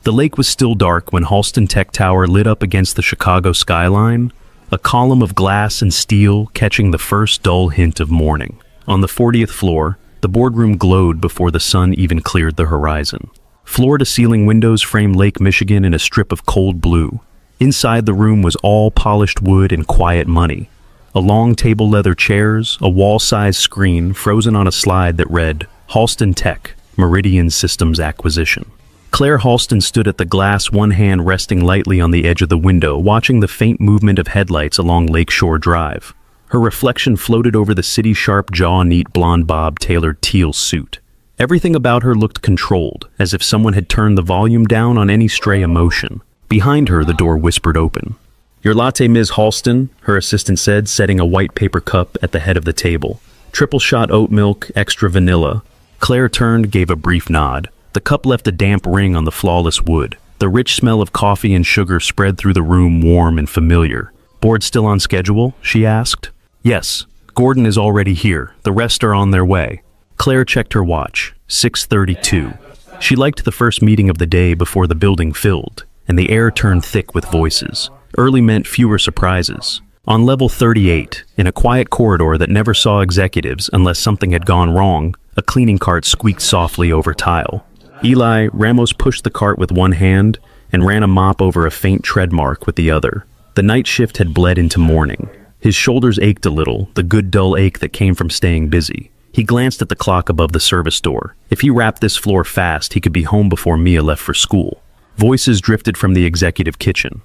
The lake was still dark when Halston Tech Tower lit up against the Chicago skyline, a column of glass and steel catching the first dull hint of morning. On the 40th floor, the boardroom glowed before the sun even cleared the horizon. Floor-to-ceiling windows framed Lake Michigan in a strip of cold blue. Inside the room was all polished wood and quiet money. A long table leather chairs, a wall-sized screen frozen on a slide that read, Halston Tech, Meridian Systems Acquisition. Claire Halston stood at the glass, one hand resting lightly on the edge of the window, watching the faint movement of headlights along Lakeshore Drive. Her reflection floated over the city's sharp jaw, neat blonde bob-tailored teal suit. Everything about her looked controlled, as if someone had turned the volume down on any stray emotion. Behind her, the door whispered open. "Your latte, Ms. Halston," her assistant said, setting a white paper cup at the head of the table. "Triple shot oat milk, extra vanilla." Claire turned, gave a brief nod. The cup left a damp ring on the flawless wood. The rich smell of coffee and sugar spread through the room, warm and familiar. "Board still on schedule?" she asked. "Yes. Gordon is already here. The rest are on their way." Claire checked her watch. 6:32. She liked the first meeting of the day before the building filled, and the air turned thick with voices. Early meant fewer surprises. On level 38, in a quiet corridor that never saw executives unless something had gone wrong, a cleaning cart squeaked softly over tile. Eli Ramos pushed the cart with one hand and ran a mop over a faint tread mark with the other. The night shift had bled into morning. His shoulders ached a little, the good dull ache that came from staying busy. He glanced at the clock above the service door. If he wrapped this floor fast, he could be home before Mia left for school. Voices drifted from the executive kitchen.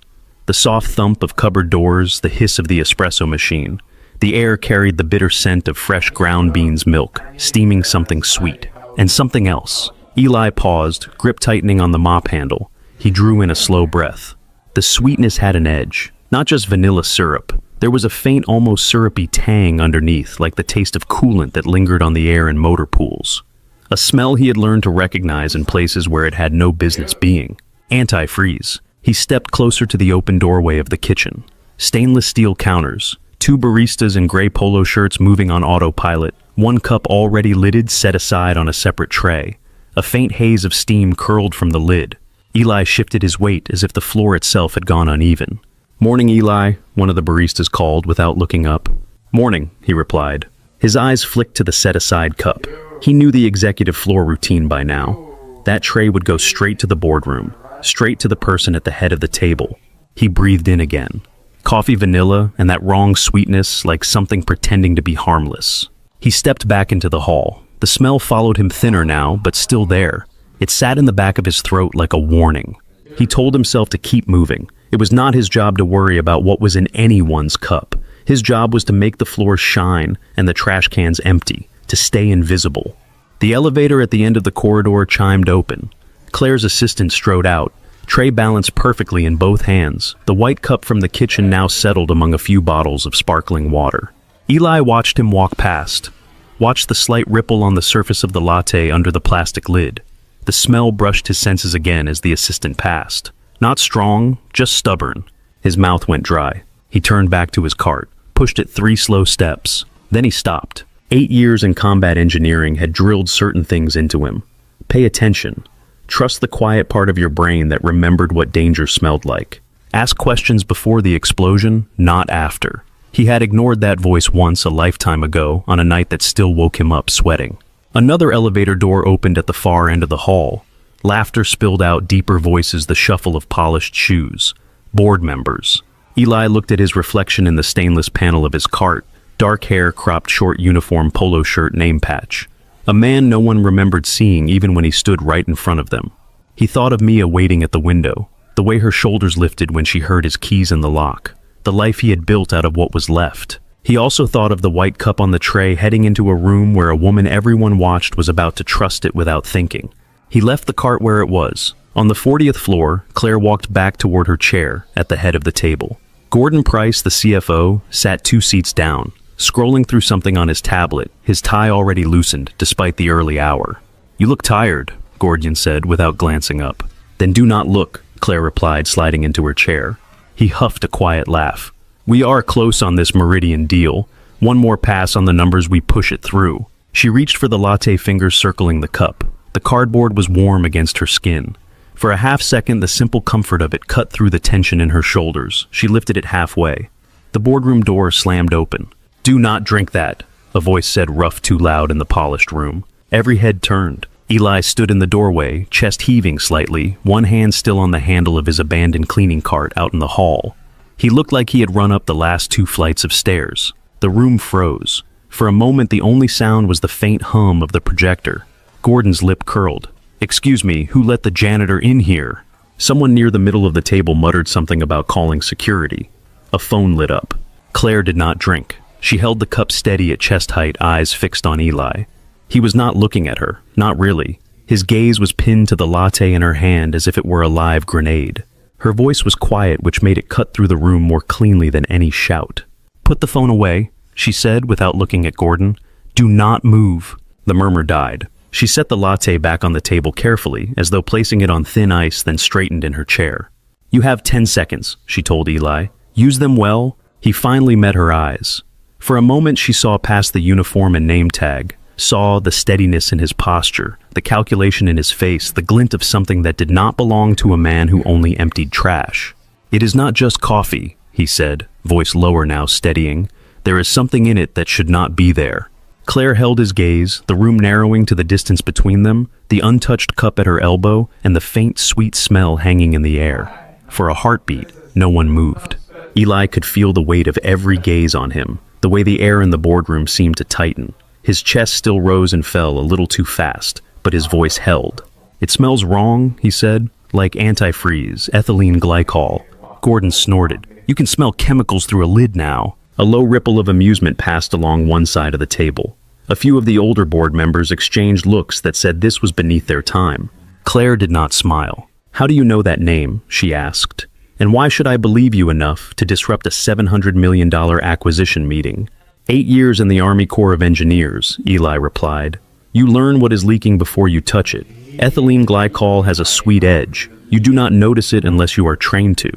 The soft thump of cupboard doors, the hiss of the espresso machine. The air carried the bitter scent of fresh ground beans milk, steaming something sweet. And something else. Eli paused, grip tightening on the mop handle. He drew in a slow breath. The sweetness had an edge, not just vanilla syrup. There was a faint, almost syrupy tang underneath, like the taste of coolant that lingered on the air in motor pools. A smell he had learned to recognize in places where it had no business being. Antifreeze. He stepped closer to the open doorway of the kitchen. Stainless steel counters, two baristas in gray polo shirts moving on autopilot, one cup already lidded set aside on a separate tray. A faint haze of steam curled from the lid. Eli shifted his weight as if the floor itself had gone uneven. "Morning, Eli," one of the baristas called without looking up. "Morning," he replied. His eyes flicked to the set-aside cup. He knew the executive floor routine by now. That tray would go straight to the boardroom, straight to the person at the head of the table. He breathed in again. Coffee vanilla and that wrong sweetness, like something pretending to be harmless. He stepped back into the hall. The smell followed him, thinner now, but still there. It sat in the back of his throat like a warning. He told himself to keep moving. It was not his job to worry about what was in anyone's cup. His job was to make the floors shine and the trash cans empty, to stay invisible. The elevator at the end of the corridor chimed open. Claire's assistant strode out, tray balanced perfectly in both hands, the white cup from the kitchen now settled among a few bottles of sparkling water. Eli watched him walk past, watched the slight ripple on the surface of the latte under the plastic lid. The smell brushed his senses again as the assistant passed. Not strong, just stubborn. His mouth went dry. He turned back to his cart, pushed it 3 slow steps. Then he stopped. 8 years in combat engineering had drilled certain things into him. Pay attention. Trust the quiet part of your brain that remembered what danger smelled like. Ask questions before the explosion, not after. He had ignored that voice once a lifetime ago on a night that still woke him up sweating. Another elevator door opened at the far end of the hall. Laughter spilled out, deeper voices, the shuffle of polished shoes. Board members. Eli looked at his reflection in the stainless panel of his cart. Dark hair, cropped short uniform, polo shirt, name patch. A man no one remembered seeing even when he stood right in front of them. He thought of Mia waiting at the window, the way her shoulders lifted when she heard his keys in the lock, the life he had built out of what was left. He also thought of the white cup on the tray heading into a room where a woman everyone watched was about to trust it without thinking. He left the cart where it was. On the 40th floor, Claire walked back toward her chair at the head of the table. Gordon Price, the CFO, sat 2 seats down, scrolling through something on his tablet, his tie already loosened despite the early hour. "You look tired," Gordon said without glancing up. "Then do not look," Claire replied, sliding into her chair. He huffed a quiet laugh. "We are close on this Meridian deal. One more pass on the numbers, we push it through." She reached for the latte, fingers circling the cup. The cardboard was warm against her skin. For a half second, the simple comfort of it cut through the tension in her shoulders. She lifted it halfway. The boardroom door slammed open. "Do not drink that," a voice said, rough too loud in the polished room. Every head turned. Eli stood in the doorway, chest heaving slightly, one hand still on the handle of his abandoned cleaning cart out in the hall. He looked like he had run up the last 2 flights of stairs. The room froze. For a moment, the only sound was the faint hum of the projector. Gordon's lip curled. "Excuse me, who let the janitor in here?" Someone near the middle of the table muttered something about calling security. A phone lit up. Claire did not drink. She held the cup steady at chest height, eyes fixed on Eli. He was not looking at her, not really. His gaze was pinned to the latte in her hand as if it were a live grenade. Her voice was quiet, which made it cut through the room more cleanly than any shout. "Put the phone away," she said without looking at Gordon. "Do not move." The murmur died. She set the latte back on the table carefully, as though placing it on thin ice, then straightened in her chair. "You have 10 seconds, she told Eli. "Use them well." He finally met her eyes. For a moment she saw past the uniform and name tag, saw the steadiness in his posture, the calculation in his face, the glint of something that did not belong to a man who only emptied trash. "It is not just coffee," he said, voice lower now, steadying. "There is something in it that should not be there." Claire held his gaze, the room narrowing to the distance between them, the untouched cup at her elbow, and the faint, sweet smell hanging in the air. For a heartbeat, no one moved. Eli could feel the weight of every gaze on him, the way the air in the boardroom seemed to tighten. His chest still rose and fell a little too fast, but his voice held. "It smells wrong," he said, "like antifreeze, ethylene glycol." Gordon snorted. "You can smell chemicals through a lid now." A low ripple of amusement passed along one side of the table. A few of the older board members exchanged looks that said this was beneath their time. Claire did not smile. "How do you know that name?" she asked. "And why should I believe you enough to disrupt a $700 million acquisition meeting?" 8 years in the Army Corps of Engineers, Eli replied. "You learn what is leaking before you touch it. Ethylene glycol has a sweet edge. You do not notice it unless you are trained to.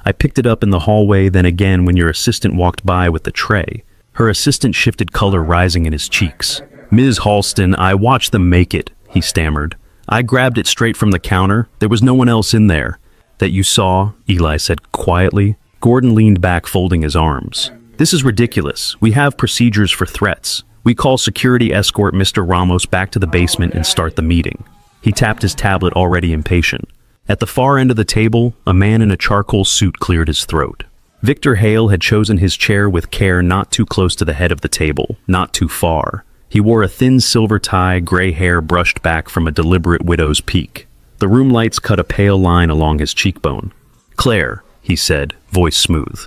I picked it up in the hallway, then again when your assistant walked by with the tray." Her assistant shifted color rising in his cheeks. "Ms. Halston, I watched them make it," he stammered. "I grabbed it straight from the counter. There was no one else in there." "That you saw," Eli said quietly. Gordon leaned back, folding his arms. "This is ridiculous. We have procedures for threats. We call security, escort Mr. Ramos back to the basement and start the meeting." He tapped his tablet, already impatient. At the far end of the table, a man in a charcoal suit cleared his throat. Victor Hale had chosen his chair with care, not too close to the head of the table, not too far. He wore a thin silver tie, gray hair brushed back from a deliberate widow's peak. The room lights cut a pale line along his cheekbone. "Claire," he said, voice smooth.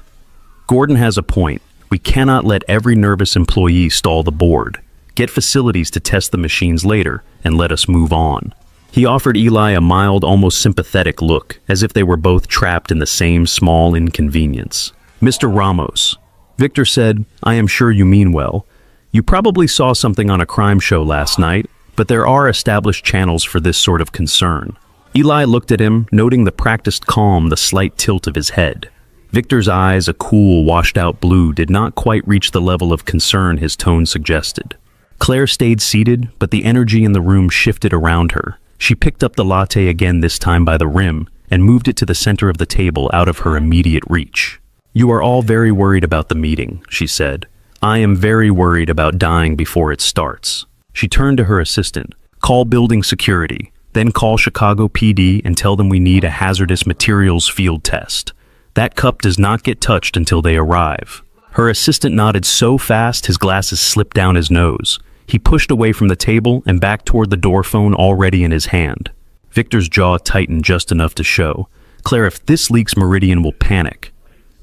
"Gordon has a point. We cannot let every nervous employee stall the board. Get facilities to test the machines later, and let us move on." He offered Eli a mild, almost sympathetic look, as if they were both trapped in the same small inconvenience. "Mr. Ramos," Victor said, "I am sure you mean well. You probably saw something on a crime show last night, but there are established channels for this sort of concern." Eli looked at him, noting the practiced calm, the slight tilt of his head. Victor's eyes, a cool, washed-out blue, did not quite reach the level of concern his tone suggested. Claire stayed seated, but the energy in the room shifted around her. She picked up the latte again, this time by the rim, and moved it to the center of the table, out of her immediate reach. "You are all very worried about the meeting," she said. "I am very worried about dying before it starts." She turned to her assistant. "Call building security, then call Chicago PD and tell them we need a hazardous materials field test. That cup does not get touched until they arrive." Her assistant nodded so fast his glasses slipped down his nose. He pushed away from the table and back toward the door phone already in his hand. Victor's jaw tightened just enough to show. "Claire, if this leaks, Meridian will panic.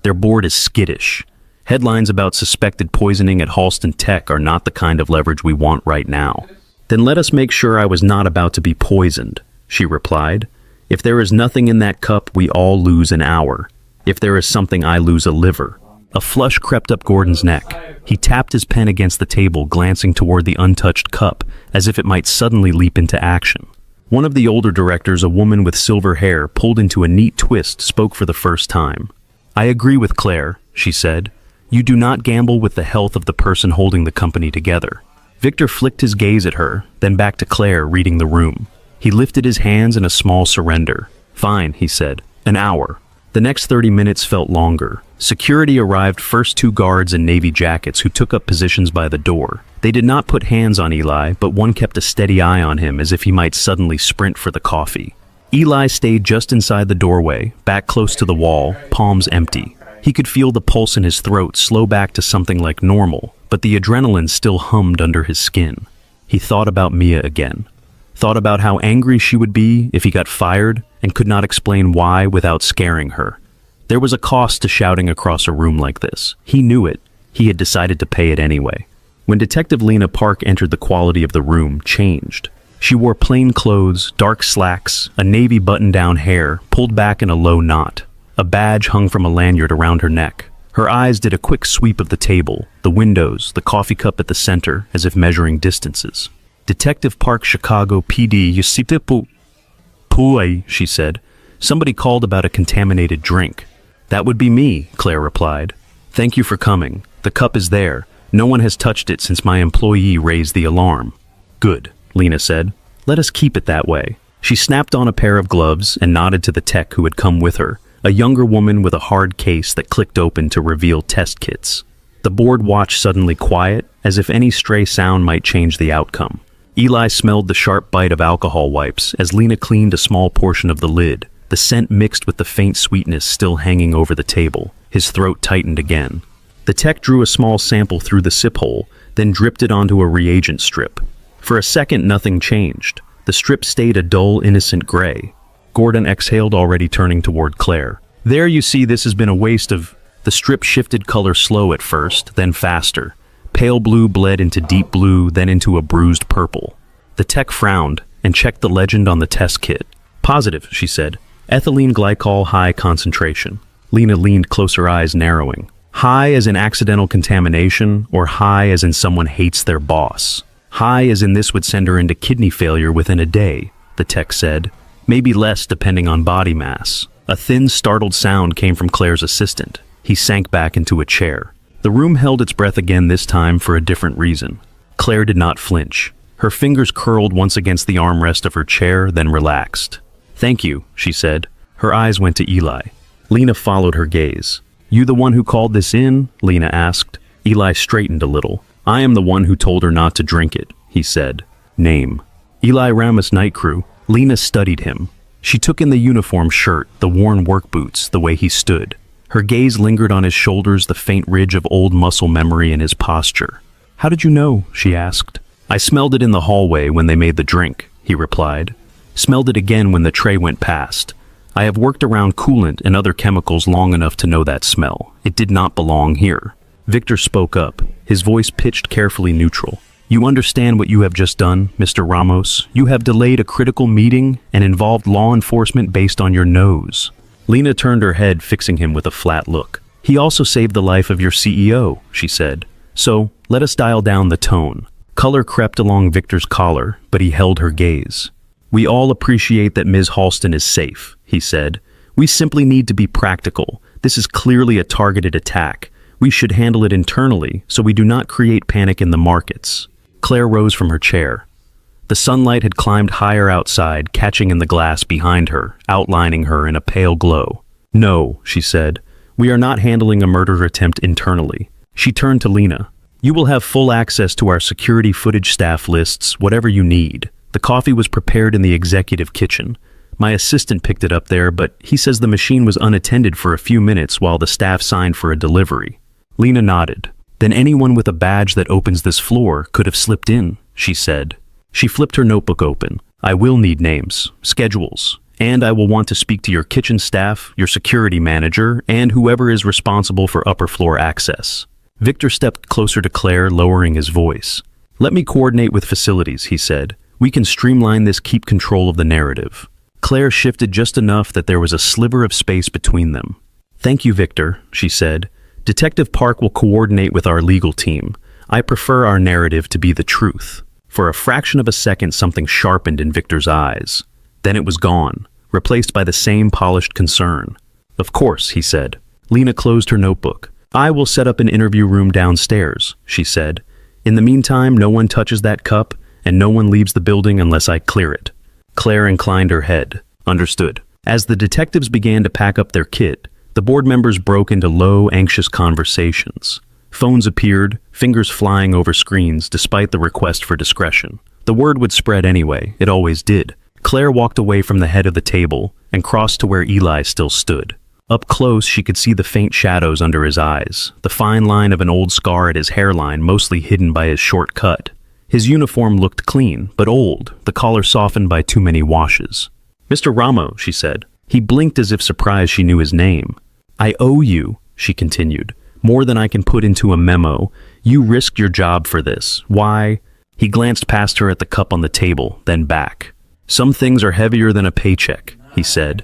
Their board is skittish. Headlines about suspected poisoning at Halston Tech are not the kind of leverage we want right now." "Then let us make sure I was not about to be poisoned," she replied. "If there is nothing in that cup, we all lose an hour. If there is something, I lose a liver." A flush crept up Gordon's neck. He tapped his pen against the table, glancing toward the untouched cup, as if it might suddenly leap into action. One of the older directors, a woman with silver hair pulled into a neat twist, spoke for the first time. "I agree with Claire," she said. "You do not gamble with the health of the person holding the company together." Victor flicked his gaze at her, then back to Claire, reading the room. He lifted his hands in a small surrender. Fine, he said. An hour. The next 30 minutes felt longer. Security arrived, first 2 guards in navy jackets who took up positions by the door. They did not put hands on Eli, but one kept a steady eye on him as if he might suddenly sprint for the coffee. Eli stayed just inside the doorway, back close to the wall, palms empty. He could feel the pulse in his throat slow back to something like normal, but the adrenaline still hummed under his skin. He thought about Mia again. Thought about how angry she would be if he got fired and could not explain why without scaring her. There was a cost to shouting across a room like this. He knew it. He had decided to pay it anyway. When Detective Lena Park entered, the quality of the room changed. She wore plain clothes, dark slacks, a navy button-down hair pulled back in a low knot. A badge hung from a lanyard around her neck. Her eyes did a quick sweep of the table, the windows, the coffee cup at the center, as if measuring distances. Detective Park, Chicago PD, Yusipu. Pui, she said. Somebody called about a contaminated drink. That would be me, Claire replied. Thank you for coming. The cup is there. No one has touched it since my employee raised the alarm. Good, Lena said. Let us keep it that way. She snapped on a pair of gloves and nodded to the tech who had come with her, a younger woman with a hard case that clicked open to reveal test kits. The board watched suddenly quiet, as if any stray sound might change the outcome. Eli smelled the sharp bite of alcohol wipes as Lena cleaned a small portion of the lid, the scent mixed with the faint sweetness still hanging over the table. His throat tightened again. The tech drew a small sample through the sip hole, then dripped it onto a reagent strip. For a second, nothing changed. The strip stayed a dull, innocent gray. Gordon exhaled, already turning toward Claire. There, you see, this has been a waste of... The strip shifted color, slow at first, then faster. Pale blue bled into deep blue, then into a bruised purple. The tech frowned and checked the legend on the test kit. Positive, she said. Ethylene glycol, high concentration. Lena leaned closer, eyes narrowing. High as in accidental contamination, or high as in someone hates their boss? High as in this would send her into kidney failure within a day, the tech said. Maybe less depending on body mass. A thin, startled sound came from Claire's assistant. He sank back into a chair. The room held its breath again, this time for a different reason. Claire did not flinch. Her fingers curled once against the armrest of her chair, then relaxed. Thank you, she said. Her eyes went to Eli. Lena followed her gaze. You the one who called this in? Lena asked. Eli straightened a little. I am the one who told her not to drink it, he said. Name. Eli Ramos, night crew. Lena studied him. She took in the uniform shirt, the worn work boots, the way he stood. Her gaze lingered on his shoulders, the faint ridge of old muscle memory in his posture. How did you know? She asked. I smelled it in the hallway when they made the drink, he replied. Smelled it again when the tray went past. I have worked around coolant and other chemicals long enough to know that smell. It did not belong here. Victor spoke up, his voice pitched carefully neutral. You understand what you have just done, Mr. Ramos? You have delayed a critical meeting and involved law enforcement based on your nose. Lena turned her head, fixing him with a flat look. He also saved the life of your CEO, she said. So, let us dial down the tone. Color crept along Victor's collar, but he held her gaze. We all appreciate that Ms. Halston is safe, he said. We simply need to be practical. This is clearly a targeted attack. We should handle it internally so we do not create panic in the markets. Claire rose from her chair. The sunlight had climbed higher outside, catching in the glass behind her, outlining her in a pale glow. No, she said. We are not handling a murder attempt internally. She turned to Lena. You will have full access to our security footage, staff lists, whatever you need. The coffee was prepared in the executive kitchen. My assistant picked it up there, but he says the machine was unattended for a few minutes while the staff signed for a delivery. Lena nodded. Then anyone with a badge that opens this floor could have slipped in, she said. She flipped her notebook open. I will need names, schedules, and I will want to speak to your kitchen staff, your security manager, and whoever is responsible for upper floor access. Victor stepped closer to Claire, lowering his voice. Let me coordinate with facilities, he said. We can streamline this, keep control of the narrative. Claire shifted just enough that there was a sliver of space between them. Thank you, Victor, she said. Detective Park will coordinate with our legal team. I prefer our narrative to be the truth. For a fraction of a second, something sharpened in Victor's eyes. Then it was gone, replaced by the same polished concern. Of course, he said. Lena closed her notebook. I will set up an interview room downstairs, she said. In the meantime, no one touches that cup, and no one leaves the building unless I clear it. Claire inclined her head. Understood. As the detectives began to pack up their kit, the board members broke into low, anxious conversations. Phones appeared, fingers flying over screens despite the request for discretion. The word would spread anyway, it always did. Claire walked away from the head of the table and crossed to where Eli still stood. Up close, she could see the faint shadows under his eyes, the fine line of an old scar at his hairline mostly hidden by his short cut. His uniform looked clean, but old, the collar softened by too many washes. "Mr. Ramo," she said. He blinked as if surprised she knew his name. "I owe you," she continued, "more than I can put into a memo. You risked your job for this. Why?" He glanced past her at the cup on the table, then back. "Some things are heavier than a paycheck," he said.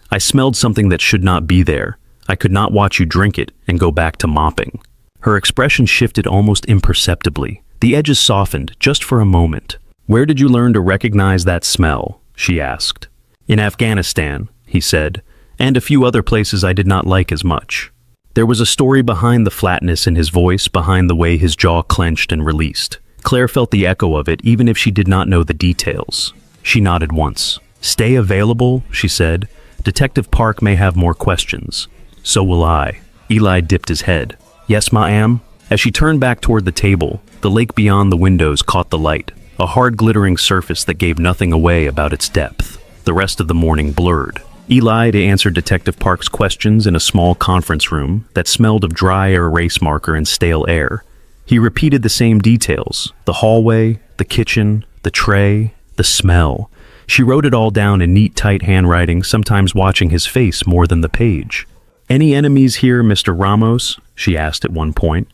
"I smelled something that should not be there. I could not watch you drink it and go back to mopping." Her expression shifted almost imperceptibly. The edges softened, just for a moment. "Where did you learn to recognize that smell?" she asked. "In Afghanistan," he said, "and a few other places I did not like as much." There was a story behind the flatness in his voice, behind the way his jaw clenched and released. Claire felt the echo of it, even if she did not know the details. She nodded once. "Stay available," she said. "Detective Park may have more questions." "So will I." Eli dipped his head. "Yes, ma'am." As she turned back toward the table, the lake beyond the windows caught the light, a hard glittering surface that gave nothing away about its depth. The rest of the morning blurred. Eli to answer Detective Park's questions in a small conference room that smelled of dry erase marker and stale air. He repeated the same details, the hallway, the kitchen, the tray, the smell. She wrote it all down in neat, tight handwriting, sometimes watching his face more than the page. "Any enemies here, Mr. Ramos?" she asked at one point.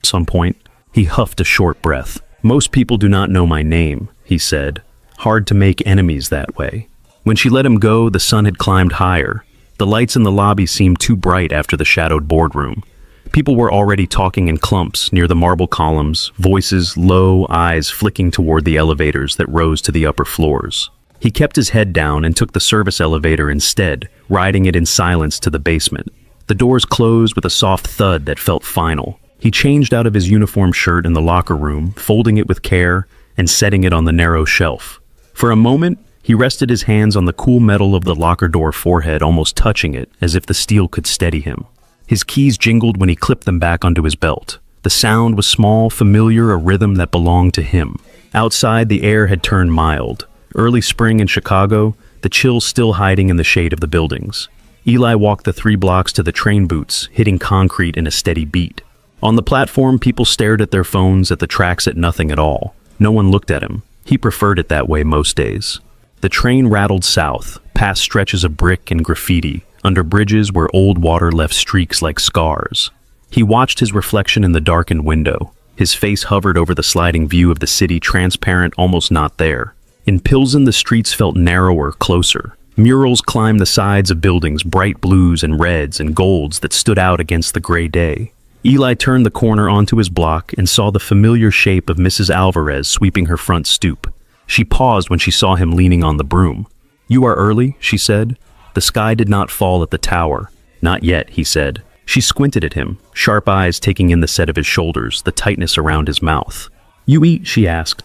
Some point, he huffed a short breath. "Most people do not know my name," he said. "Hard to make enemies that way." When she let him go, the sun had climbed higher. The lights in the lobby seemed too bright after the shadowed boardroom. People were already talking in clumps near the marble columns, voices low, eyes flicking toward the elevators that rose to the upper floors. He kept his head down and took the service elevator instead, riding it in silence to the basement. The doors closed with a soft thud that felt final. He changed out of his uniform shirt in the locker room, folding it with care and setting it on the narrow shelf. For a moment, he rested his hands on the cool metal of the locker door forehead, almost touching it, as if the steel could steady him. His keys jingled when he clipped them back onto his belt. The sound was small, familiar, a rhythm that belonged to him. Outside, the air had turned mild. Early spring in Chicago, the chill still hiding in the shade of the buildings. Eli walked the 3 blocks to the train boots, hitting concrete in a steady beat. On the platform, people stared at their phones, at the tracks, at nothing at all. No one looked at him. He preferred it that way most days. The train rattled south, past stretches of brick and graffiti, under bridges where old water left streaks like scars. He watched his reflection in the darkened window. His face hovered over the sliding view of the city, transparent, almost not there. In Pilsen, the streets felt narrower, closer. Murals climbed the sides of buildings, bright blues and reds and golds that stood out against the gray day. Eli turned the corner onto his block and saw the familiar shape of Mrs. Alvarez sweeping her front stoop. She paused when she saw him leaning on the broom. "You are early," she said. The sky did not fall at the tower. "Not yet," he said. She squinted at him, sharp eyes taking in the set of his shoulders, the tightness around his mouth. "You eat?" she asked.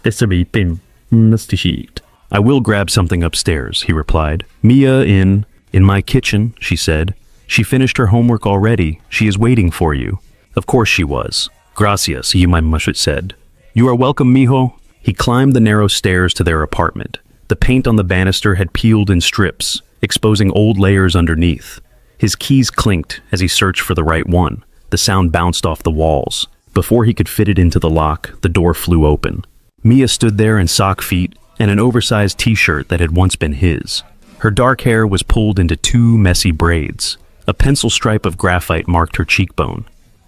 "I will grab something upstairs," he replied. "Mia in my kitchen," she said. "She finished her homework already. She is waiting for you." Of course she was. "Gracias," my mushet said. "You are welcome, mijo." He climbed the narrow stairs to their apartment. The paint on the banister had peeled in strips, exposing old layers underneath. His keys clinked as he searched for the right one. The sound bounced off the walls. Before he could fit it into the lock, the door flew open. Mia stood there in sock feet and an oversized t-shirt that had once been his. Her dark hair was pulled into 2 messy braids. A pencil stripe of graphite marked her cheekbone.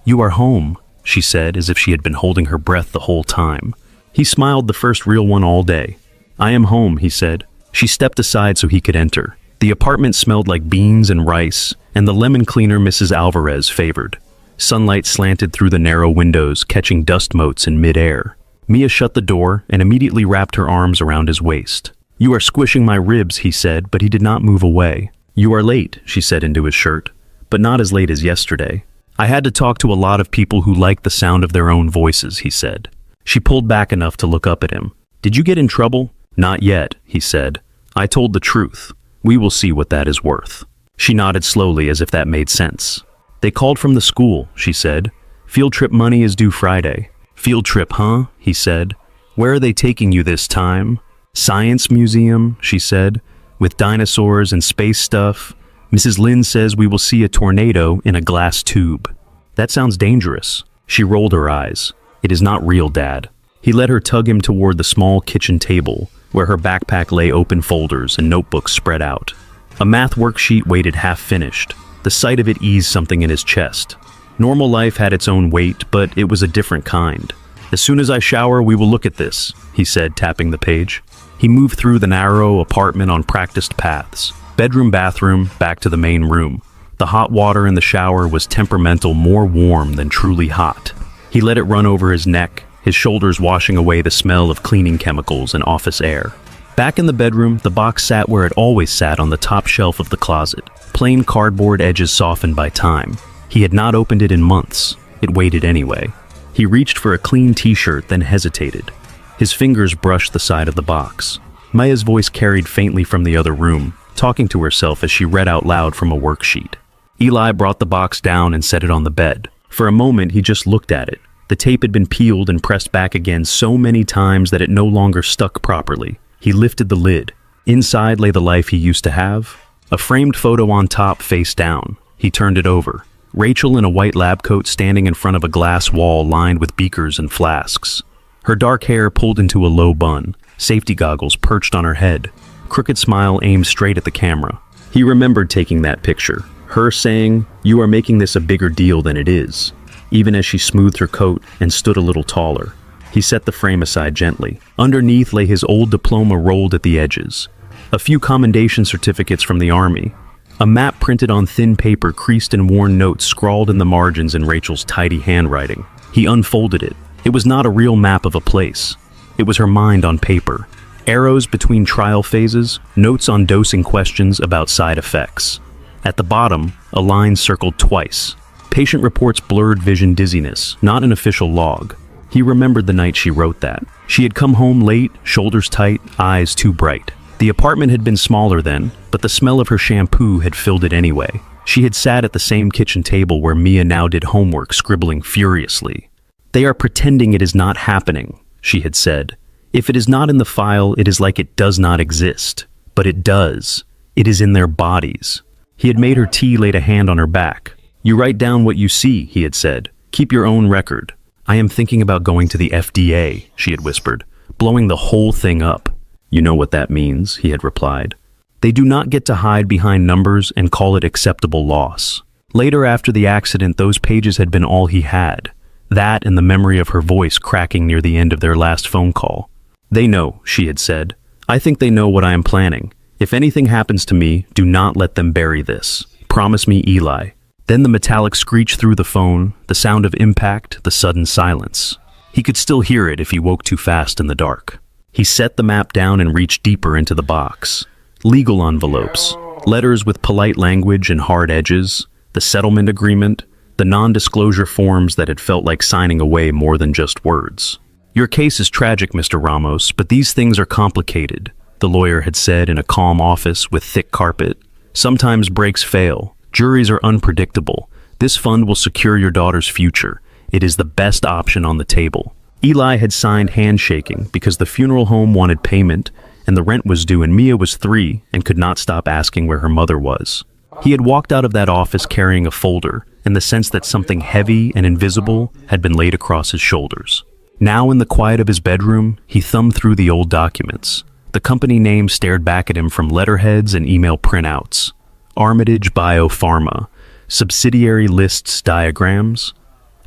"You are home," she said, as if she had been holding her breath the whole time. He smiled, the first real one all day. "I am home," he said. She stepped aside so he could enter. The apartment smelled like beans and rice, and the lemon cleaner Mrs. Alvarez favored. Sunlight slanted through the narrow windows, catching dust motes in mid-air. Mia shut the door and immediately wrapped her arms around his waist. "You are squishing my ribs," he said, but he did not move away. "You are late," she said into his shirt, "but not as late as yesterday." "I had to talk to a lot of people who liked the sound of their own voices," he said. She pulled back enough to look up at him. "Did you get in trouble?" "Not yet," he said. "I told the truth. We will see what that is worth." She nodded slowly as if that made sense. "They called from the school," she said. "Field trip money is due Friday." "Field trip, huh?" he said. "Where are they taking you this time?" "Science museum," she said, "with dinosaurs and space stuff. Mrs. Lynn says we will see a tornado in a glass tube." "That sounds dangerous." She rolled her eyes. "It is not real, Dad." He let her tug him toward the small kitchen table, where her backpack lay open folders and notebooks spread out. A math worksheet waited half-finished. The sight of it eased something in his chest. Normal life had its own weight, but it was a different kind. "As soon as I shower, we will look at this," he said, tapping the page. He moved through the narrow apartment on practiced paths. Bedroom, bathroom, back to the main room. The hot water in the shower was temperamental, more warm than truly hot. He let it run over his neck, his shoulders washing away the smell of cleaning chemicals and office air. Back in the bedroom, the box sat where it always sat, on the top shelf of the closet. Plain cardboard, edges softened by time. He had not opened it in months. It waited anyway. He reached for a clean t-shirt, then hesitated. His fingers brushed the side of the box. Maya's voice carried faintly from the other room, talking to herself as she read out loud from a worksheet. Eli brought the box down and set it on the bed. For a moment, he just looked at it. The tape had been peeled and pressed back again so many times that it no longer stuck properly. He lifted the lid. Inside lay the life he used to have. A framed photo on top, face down. He turned it over. Rachel in a white lab coat standing in front of a glass wall lined with beakers and flasks. Her dark hair pulled into a low bun, safety goggles perched on her head, crooked smile aimed straight at the camera. He remembered taking that picture, her saying, "You are making this a bigger deal than it is," even as she smoothed her coat and stood a little taller. He set the frame aside gently. Underneath lay his old diploma rolled at the edges. A few commendation certificates from the Army. A map printed on thin paper, creased and worn notes scrawled in the margins in Rachel's tidy handwriting. He unfolded it. It was not a real map of a place. It was her mind on paper. Arrows between trial phases, notes on dosing questions about side effects. At the bottom, a line circled twice. Patient reports blurred vision dizziness, not an official log. He remembered the night she wrote that. She had come home late, shoulders tight, eyes too bright. The apartment had been smaller then, but the smell of her shampoo had filled it anyway. She had sat at the same kitchen table where Mia now did homework, scribbling furiously. "They are pretending it is not happening," she had said. "If it is not in the file, it is like it does not exist. But it does. It is in their bodies." He had made her tea, laid a hand on her back. "You write down what you see," he had said. "Keep your own record." "I am thinking about going to the FDA," she had whispered, "blowing the whole thing up." "You know what that means," he had replied. "They do not get to hide behind numbers and call it acceptable loss." Later, after the accident, those pages had been all he had. That and the memory of her voice cracking near the end of their last phone call. "They know," she had said. "I think they know what I am planning. If anything happens to me, do not let them bury this. Promise me, Eli." Then the metallic screech through the phone, the sound of impact, the sudden silence. He could still hear it if he woke too fast in the dark. He set the map down and reached deeper into the box. Legal envelopes, letters with polite language and hard edges, the settlement agreement, the non-disclosure forms that had felt like signing away more than just words. "Your case is tragic, Mr. Ramos, but these things are complicated," the lawyer had said in a calm office with thick carpet. "Sometimes breaks fail. Juries are unpredictable. This fund will secure your daughter's future. It is the best option on the table." Eli had signed handshaking because the funeral home wanted payment and the rent was due, and Mia was 3 and could not stop asking where her mother was. He had walked out of that office carrying a folder and the sense that something heavy and invisible had been laid across his shoulders. Now, in the quiet of his bedroom, he thumbed through the old documents. The company name stared back at him from letterheads and email printouts. Armitage Biopharma, subsidiary lists, diagrams.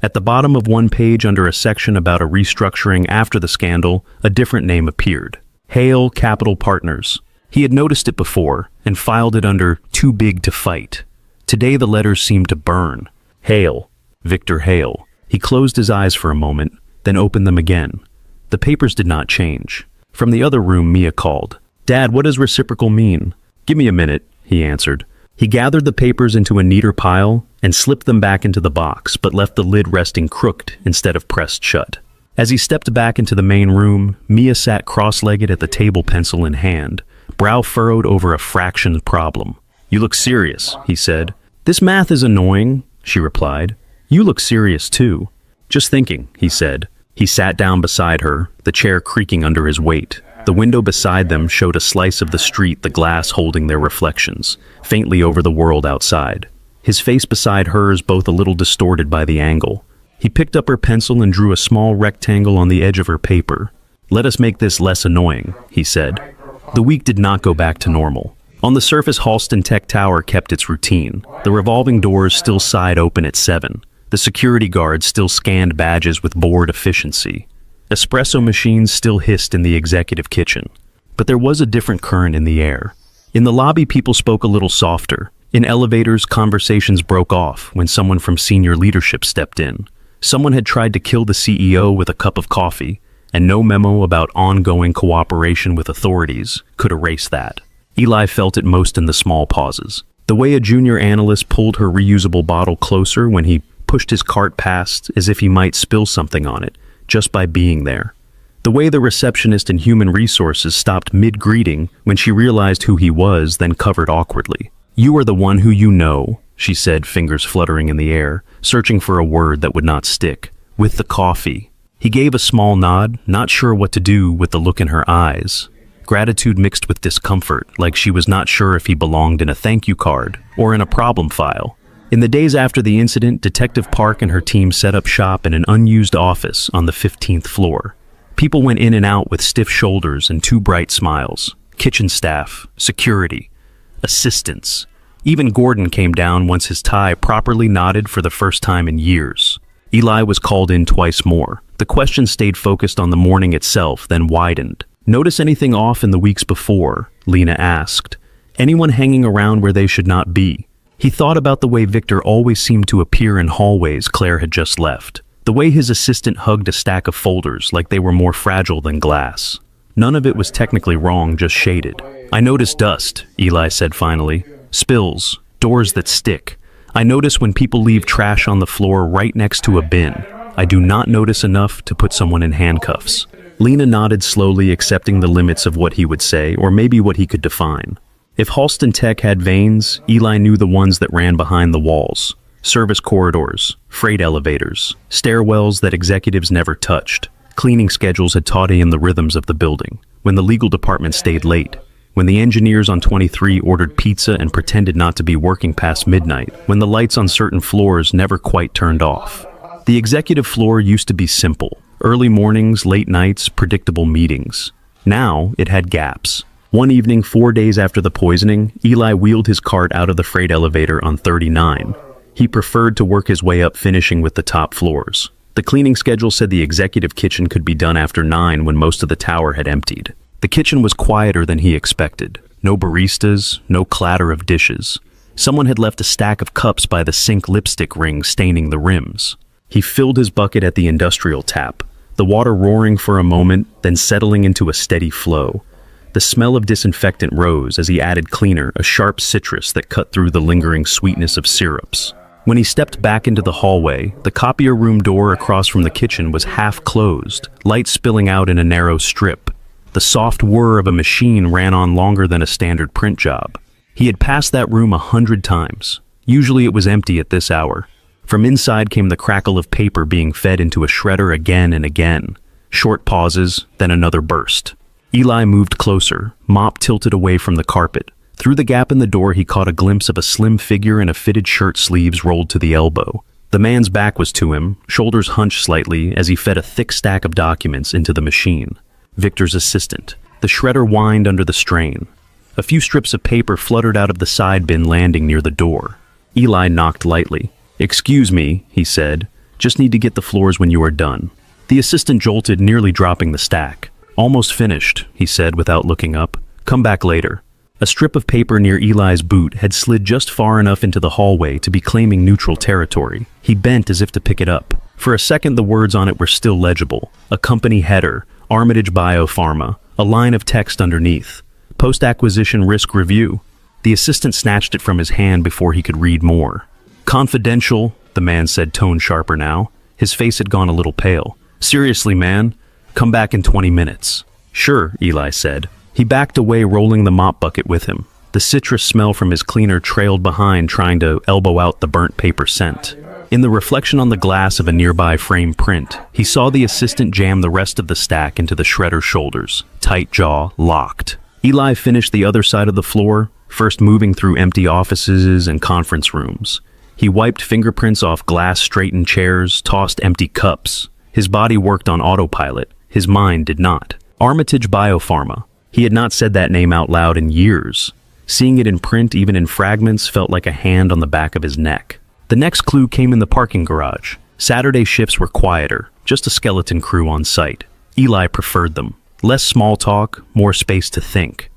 At the bottom of one page, under a section about a restructuring after the scandal, a different name appeared. Hale Capital Partners. He had noticed it before and filed it under Too Big to Fight. Today the letters seemed to burn. Hale. Victor Hale. He closed his eyes for a moment, then opened them again. The papers did not change. From the other room, Mia called. "Dad, what does reciprocal mean?" "Give me a minute," he answered. He gathered the papers into a neater pile and slipped them back into the box, but left the lid resting crooked instead of pressed shut. As he stepped back into the main room, Mia sat cross-legged at the table, pencil in hand, brow furrowed over a fraction problem. "You look serious," he said. "This math is annoying," she replied. "You look serious too." "Just thinking," he said. He sat down beside her, the chair creaking under his weight. The window beside them showed a slice of the street, the glass holding their reflections, faintly over the world outside. His face beside hers both a little distorted by the angle. He picked up her pencil and drew a small rectangle on the edge of her paper. "Let us make this less annoying," he said. The week did not go back to normal. On the surface, Halston Tech Tower kept its routine. The revolving doors still sighed open at 7. The security guards still scanned badges with bored efficiency. Espresso machines still hissed in the executive kitchen. But there was a different current in the air. In the lobby, people spoke a little softer. In elevators, conversations broke off when someone from senior leadership stepped in. Someone had tried to kill the CEO with a cup of coffee, and no memo about ongoing cooperation with authorities could erase that. Eli felt it most in the small pauses. The way a junior analyst pulled her reusable bottle closer when he pushed his cart past as if he might spill something on it, just by being there. The way the receptionist in Human Resources stopped mid-greeting when she realized who he was, then covered awkwardly. "You are the one who you know," she said, fingers fluttering in the air, searching for a word that would not stick. "With the coffee." He gave a small nod, not sure what to do with the look in her eyes. Gratitude mixed with discomfort, like she was not sure if he belonged in a thank you card or in a problem file. In the days after the incident, Detective Park and her team set up shop in an unused office on the 15th floor. People went in and out with stiff shoulders and too bright smiles. Kitchen staff, security, assistants. Even Gordon came down once his tie properly knotted for the first time in years. Eli was called in twice more. The question stayed focused on the morning itself, then widened. "Notice anything off in the weeks before?" Lena asked. "Anyone hanging around where they should not be?" He thought about the way Victor always seemed to appear in hallways Claire had just left. The way his assistant hugged a stack of folders like they were more fragile than glass. None of it was technically wrong, just shaded. "I notice dust," Eli said finally. "Spills, doors that stick. I notice when people leave trash on the floor right next to a bin. I do not notice enough to put someone in handcuffs." Lena nodded slowly, accepting the limits of what he would say, or maybe what he could define. If Halston Tech had veins, Eli knew the ones that ran behind the walls. Service corridors, freight elevators, stairwells that executives never touched. Cleaning schedules had taught him the rhythms of the building. When the legal department stayed late. When the engineers on 23 ordered pizza and pretended not to be working past midnight. When the lights on certain floors never quite turned off. The executive floor used to be simple. Early mornings, late nights, predictable meetings. Now it had gaps. One evening, 4 days after the poisoning, Eli wheeled his cart out of the freight elevator on 39. He preferred to work his way up, finishing with the top floors. The cleaning schedule said the executive kitchen could be done after 9 when most of the tower had emptied. The kitchen was quieter than he expected. No baristas, no clatter of dishes. Someone had left a stack of cups by the sink lipstick ring staining the rims. He filled his bucket at the industrial tap, the water roaring for a moment, then settling into a steady flow. The smell of disinfectant rose as he added cleaner, a sharp citrus that cut through the lingering sweetness of syrups. When he stepped back into the hallway, the copier room door across from the kitchen was half closed, light spilling out in a narrow strip. The soft whir of a machine ran on longer than a standard print job. He had passed that room 100 times. Usually it was empty at this hour. From inside came the crackle of paper being fed into a shredder again and again. Short pauses, then another burst. Eli moved closer, mop tilted away from the carpet. Through the gap in the door, he caught a glimpse of a slim figure in a fitted shirt sleeves rolled to the elbow. The man's back was to him, shoulders hunched slightly as he fed a thick stack of documents into the machine. Victor's assistant. The shredder whined under the strain. A few strips of paper fluttered out of the side bin, landing near the door. Eli knocked lightly. "Excuse me," he said. "Just need to get the floors when you are done." The assistant jolted, nearly dropping the stack. "Almost finished," he said without looking up. "Come back later." A strip of paper near Eli's boot had slid just far enough into the hallway to be claiming neutral territory. He bent as if to pick it up. For a second, the words on it were still legible. A company header, Armitage Biopharma, a line of text underneath. Post-acquisition risk review. The assistant snatched it from his hand before he could read more. "Confidential," the man said, tone sharper now. His face had gone a little pale. "Seriously, man. Come back in 20 minutes. "Sure," Eli said. He backed away, rolling the mop bucket with him. The citrus smell from his cleaner trailed behind, trying to elbow out the burnt paper scent. In the reflection on the glass of a nearby frame print, he saw the assistant jam the rest of the stack into the shredder's shoulders, tight jaw locked. Eli finished the other side of the floor, first moving through empty offices and conference rooms. He wiped fingerprints off glass-straightened chairs, tossed empty cups. His body worked on autopilot. His mind did not. Armitage Biopharma. He had not said that name out loud in years. Seeing it in print, even in fragments, felt like a hand on the back of his neck. The next clue came in the parking garage. Saturday shifts were quieter, just a skeleton crew on site. Eli preferred them. Less small talk, more space to think.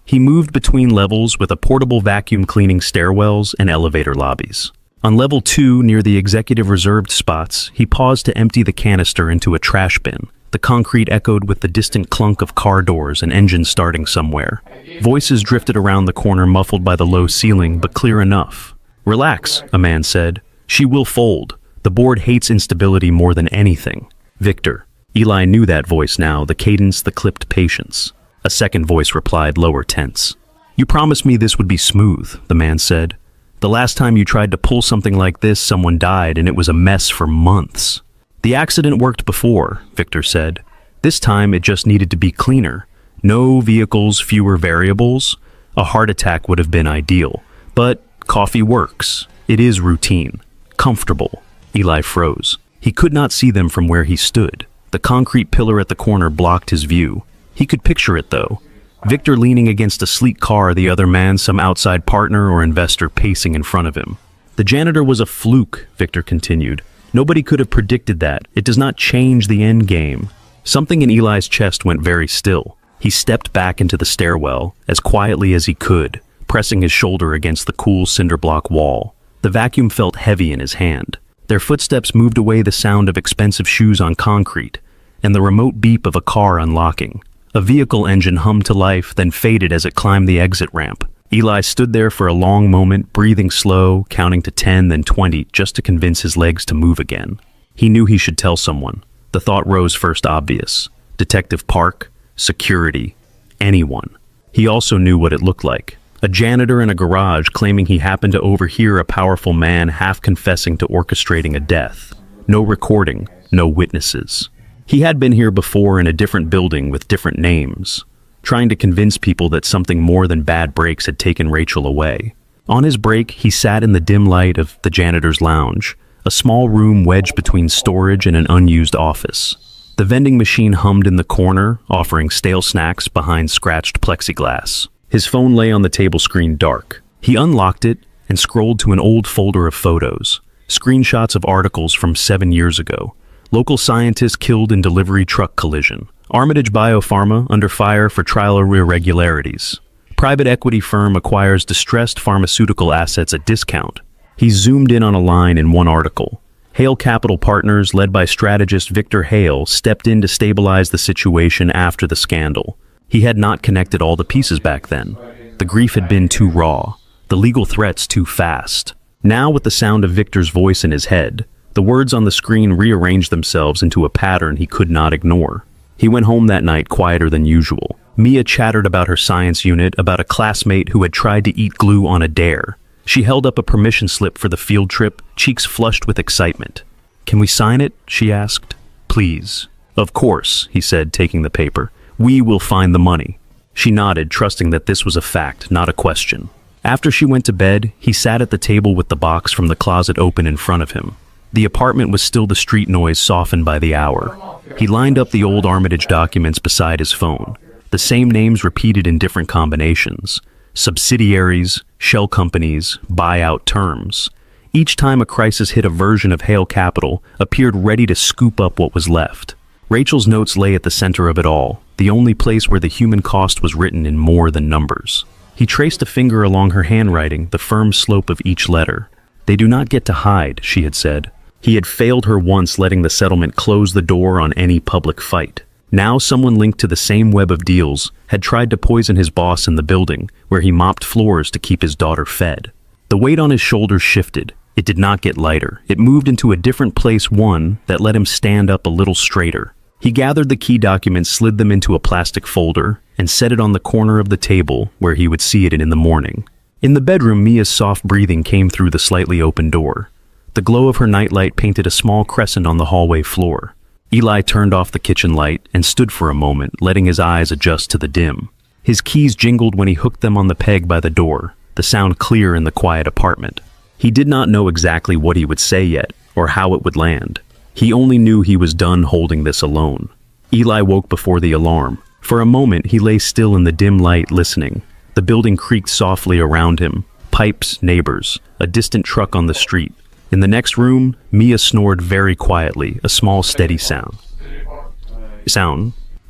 He moved between levels with a portable vacuum cleaning stairwells and elevator lobbies. On level 2, near the executive reserved spots, he paused to empty the canister into a trash bin. The concrete echoed with the distant clunk of car doors and engines starting somewhere. Voices drifted around the corner, muffled by the low ceiling, but clear enough. "Relax," a man said. "She will fold. The board hates instability more than anything." "Victor." Eli knew that voice now, the cadence, the clipped patience. A second voice replied, lower tense. "You promised me this would be smooth," the man said. "The last time you tried to pull something like this, someone died, and it was a mess for months." "The accident worked before," Victor said. "This time it just needed to be cleaner. No vehicles, fewer variables. A heart attack would have been ideal. But coffee works. It is routine. Comfortable." Eli froze. He could not see them from where he stood. The concrete pillar at the corner blocked his view. He could picture it, though. Victor leaning against a sleek car, the other man some outside partner or investor pacing in front of him. "The janitor was a fluke," Victor continued. "Nobody could have predicted that. It does not change the end game." Something in Eli's chest went very still. He stepped back into the stairwell, as quietly as he could, pressing his shoulder against the cool cinder block wall. The vacuum felt heavy in his hand. Their footsteps moved away, the sound of expensive shoes on concrete, and the remote beep of a car unlocking. A vehicle engine hummed to life, then faded as it climbed the exit ramp. Eli stood there for a long moment, breathing slow, counting to 10, then 20, just to convince his legs to move again. He knew he should tell someone. The thought rose first obvious. Detective Park, security, anyone. He also knew what it looked like. A janitor in a garage claiming he happened to overhear a powerful man half confessing to orchestrating a death. No recording, no witnesses. He had been here before in a different building with different names, trying to convince people that something more than bad breaks had taken Rachel away. On his break, he sat in the dim light of the janitor's lounge, a small room wedged between storage and an unused office. The vending machine hummed in the corner, offering stale snacks behind scratched plexiglass. His phone lay on the table screen dark. He unlocked it and scrolled to an old folder of photos, screenshots of articles from 7 years ago. Local scientist killed in delivery truck collision. Armitage Biopharma under fire for trial irregularities. Private equity firm acquires distressed pharmaceutical assets at discount. He zoomed in on a line in one article. Hale Capital Partners, led by strategist Victor Hale, stepped in to stabilize the situation after the scandal. He had not connected all the pieces back then. The grief had been too raw, the legal threats too fast. Now, with the sound of Victor's voice in his head, the words on the screen rearranged themselves into a pattern he could not ignore. He went home that night quieter than usual. Mia chattered about her science unit, about a classmate who had tried to eat glue on a dare. She held up a permission slip for the field trip, cheeks flushed with excitement. "Can we sign it?" she asked. "Please." "Of course," he said, taking the paper. "We will find the money." She nodded, trusting that this was a fact, not a question. After she went to bed, he sat at the table with the box from the closet open in front of him. The apartment was still the street noise softened by the hour. He lined up the old Armitage documents beside his phone. The same names repeated in different combinations. Subsidiaries, shell companies, buyout terms. Each time a crisis hit, a version of Hale Capital appeared ready to scoop up what was left. Rachel's notes lay at the center of it all, the only place where the human cost was written in more than numbers. He traced a finger along her handwriting, the firm slope of each letter. "They do not get to hide," she had said. He had failed her once, letting the settlement close the door on any public fight. Now someone linked to the same web of deals had tried to poison his boss in the building, where he mopped floors to keep his daughter fed. The weight on his shoulders shifted. It did not get lighter. It moved into a different place, one that let him stand up a little straighter. He gathered the key documents, slid them into a plastic folder, and set it on the corner of the table where he would see it in the morning. In the bedroom, Mia's soft breathing came through the slightly open door. The glow of her nightlight painted a small crescent on the hallway floor. Eli turned off the kitchen light and stood for a moment, letting his eyes adjust to the dim. His keys jingled when he hooked them on the peg by the door, the sound clear in the quiet apartment. He did not know exactly what he would say yet, or how it would land. He only knew he was done holding this alone. Eli woke before the alarm. For a moment, he lay still in the dim light, listening. The building creaked softly around him. Pipes, neighbors, a distant truck on the street. In the next room, Mia snored very quietly, a small steady sound.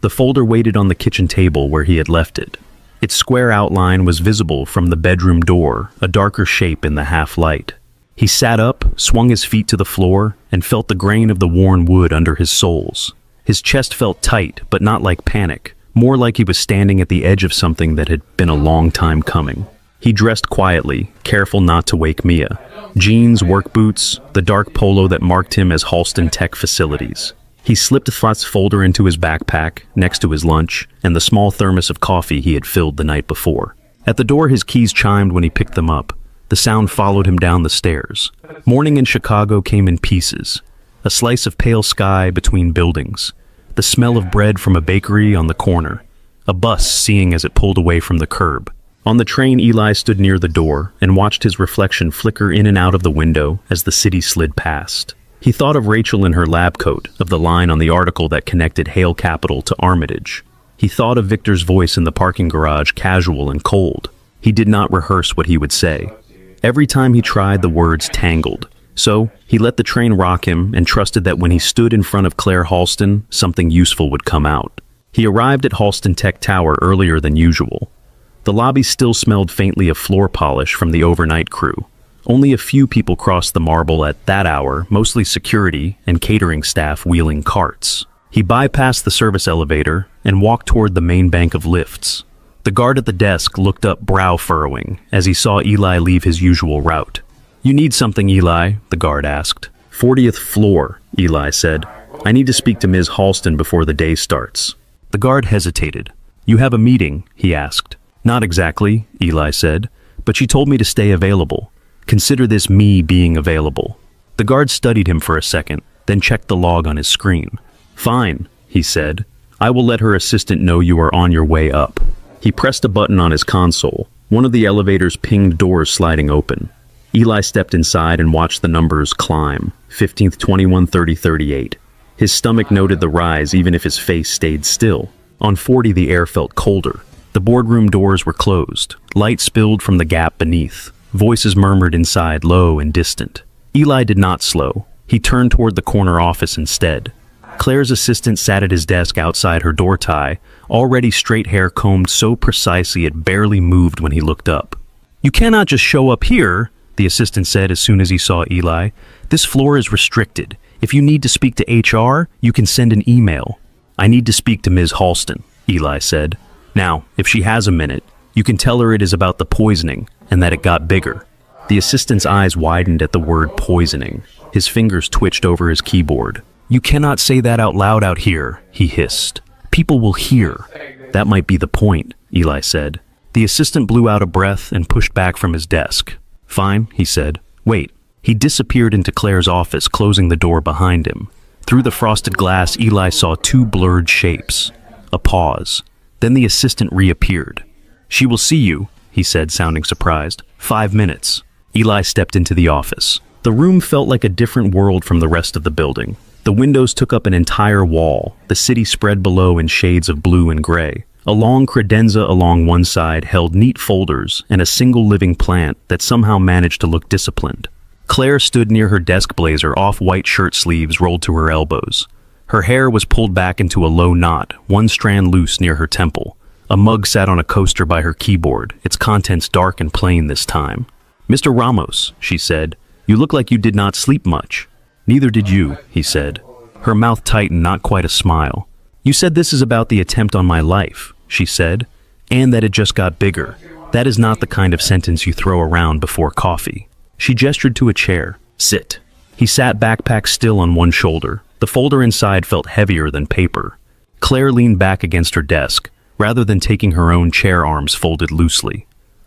The folder waited on the kitchen table where he had left it. Its square outline was visible from the bedroom door, a darker shape in the half-light. He sat up, swung his feet to the floor, and felt the grain of the worn wood under his soles. His chest felt tight, but not like panic, more like he was standing at the edge of something that had been a long time coming. He dressed quietly, careful not to wake Mia. Jeans, work boots, the dark polo that marked him as Halston Tech Facilities. He slipped the folder into his backpack, next to his lunch, and the small thermos of coffee he had filled the night before. At the door, his keys chimed when he picked them up. The sound followed him down the stairs. Morning in Chicago came in pieces. A slice of pale sky between buildings. The smell of bread from a bakery on the corner. A bus seeing as it pulled away from the curb. On the train, Eli stood near the door and watched his reflection flicker in and out of the window as the city slid past. He thought of Rachel in her lab coat, of the line on the article that connected Hale Capital to Armitage. He thought of Victor's voice in the parking garage, casual and cold. He did not rehearse what he would say. Every time he tried, the words tangled. So, he let the train rock him and trusted that when he stood in front of Claire Halston, something useful would come out. He arrived at Halston Tech Tower earlier than usual. The lobby still smelled faintly of floor polish from the overnight crew. Only a few people crossed the marble at that hour, mostly security and catering staff wheeling carts. He bypassed the service elevator and walked toward the main bank of lifts. The guard at the desk looked up, brow furrowing, as he saw Eli leave his usual route. "You need something, Eli?" the guard asked. 40th floor, Eli said. "I need to speak to Ms. Halston before the day starts." The guard hesitated. "You have a meeting?" he asked. "Not exactly," Eli said, "but she told me to stay available. Consider this me being available." The guard studied him for a second, then checked the log on his screen. "Fine," he said. "I will let her assistant know you are on your way up." He pressed a button on his console. One of the elevator's pinged doors sliding open. Eli stepped inside and watched the numbers climb. 15th, 21, 30, 38. His stomach noted the rise even if his face stayed still. On 40, the air felt colder. The boardroom doors were closed. Light spilled from the gap beneath. Voices murmured inside, low and distant. Eli did not slow. He turned toward the corner office instead. Claire's assistant sat at his desk outside her door tie, already straight hair combed so precisely it barely moved when he looked up. "You cannot just show up here," the assistant said as soon as he saw Eli. "This floor is restricted. If you need to speak to HR, you can send an email." "I need to speak to Ms. Halston," Eli said. "Now, if she has a minute, you can tell her it is about the poisoning and that it got bigger." The assistant's eyes widened at the word poisoning. His fingers twitched over his keyboard. "You cannot say that out loud out here," he hissed. "People will hear." "That might be the point," Eli said. The assistant blew out a breath and pushed back from his desk. "Fine," he said. "Wait." He disappeared into Claire's office, closing the door behind him. Through the frosted glass, Eli saw two blurred shapes. A pause. Then the assistant reappeared. "She will see you," he said, sounding surprised. 5 minutes. Eli stepped into the office. The room felt like a different world from the rest of the building. The windows took up an entire wall, the city spread below in shades of blue and gray. A long credenza along one side held neat folders and a single living plant that somehow managed to look disciplined. Claire stood near her desk blazer, off-white shirt sleeves rolled to her elbows. Her hair was pulled back into a low knot, one strand loose near her temple. A mug sat on a coaster by her keyboard, its contents dark and plain this time. "Mr. Ramos," she said, "you look like you did not sleep much." "Neither did you," he said. Her mouth tightened, not quite a smile. "You said this is about the attempt on my life," she said, "and that it just got bigger. That is not the kind of sentence you throw around before coffee." She gestured to a chair. "Sit." He sat, backpack still on one shoulder. The folder inside felt heavier than paper. Claire leaned back against her desk, rather than taking her own chair arms folded loosely.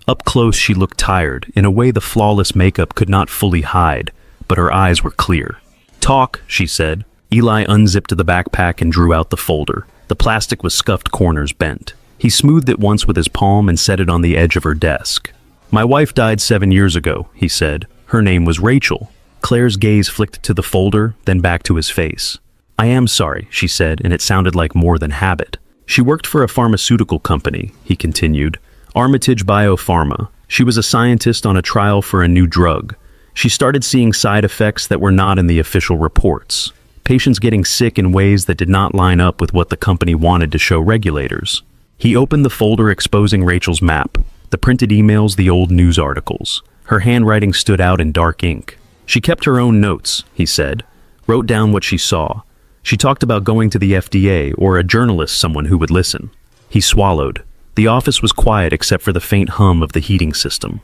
Up close, she looked tired, in a way the flawless makeup could not fully hide, but her eyes were clear. "Talk," she said. Eli unzipped the backpack and drew out the folder. The plastic was scuffed corners bent. He smoothed it once with his palm and set it on the edge of her desk. "My wife died 7 years ago," he said. "Her name was Rachel." Claire's gaze flicked to the folder, then back to his face. "I am sorry," she said, and it sounded like more than habit. "She worked for a pharmaceutical company," he continued. "Armitage Biopharma. She was a scientist on a trial for a new drug. She started seeing side effects that were not in the official reports. Patients getting sick in ways that did not line up with what the company wanted to show regulators." He opened the folder exposing Rachel's map, the printed emails, the old news articles. Her handwriting stood out in dark ink. "She kept her own notes," he said. "Wrote down what she saw. She talked about going to the FDA or a journalist, someone who would listen." He swallowed. The office was quiet except for the faint hum of the heating system.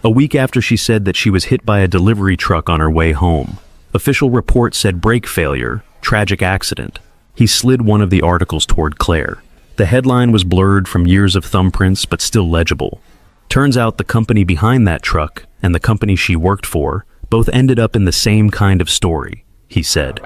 A week after she said that she was hit by a delivery truck on her way home. Official reports said brake failure, tragic accident. He slid one of the articles toward Claire. The headline was blurred from years of thumbprints but still legible. Turns out the company behind that truck and the company she worked for both ended up in the same kind of story, he said.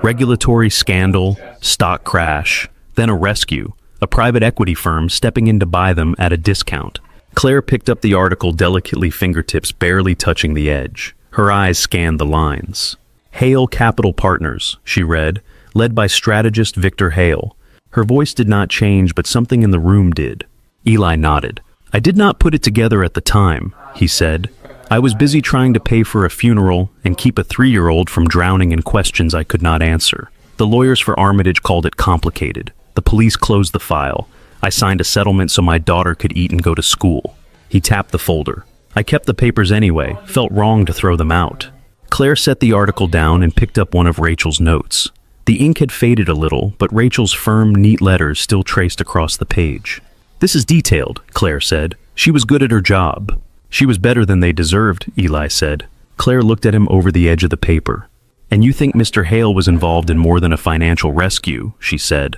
Regulatory scandal, stock crash, then a rescue, a private equity firm stepping in to buy them at a discount. Claire picked up the article delicately, fingertips barely touching the edge. Her eyes scanned the lines. "Hale Capital Partners," she read, led by strategist Victor Hale. Her voice did not change, but something in the room did. Eli nodded. "I did not put it together at the time," he said. "I was busy trying to pay for a funeral and keep a 3-year-old from drowning in questions I could not answer. The lawyers for Armitage called it complicated. The police closed the file. I signed a settlement so my daughter could eat and go to school." He tapped the folder. "I kept the papers anyway, felt wrong to throw them out." Claire set the article down and picked up one of Rachel's notes. The ink had faded a little, but Rachel's firm, neat letters still traced across the page. "This is detailed," Claire said. "She was good at her job." "She was better than they deserved," Eli said. Claire looked at him over the edge of the paper. "And you think Mr. Hale was involved in more than a financial rescue," she said.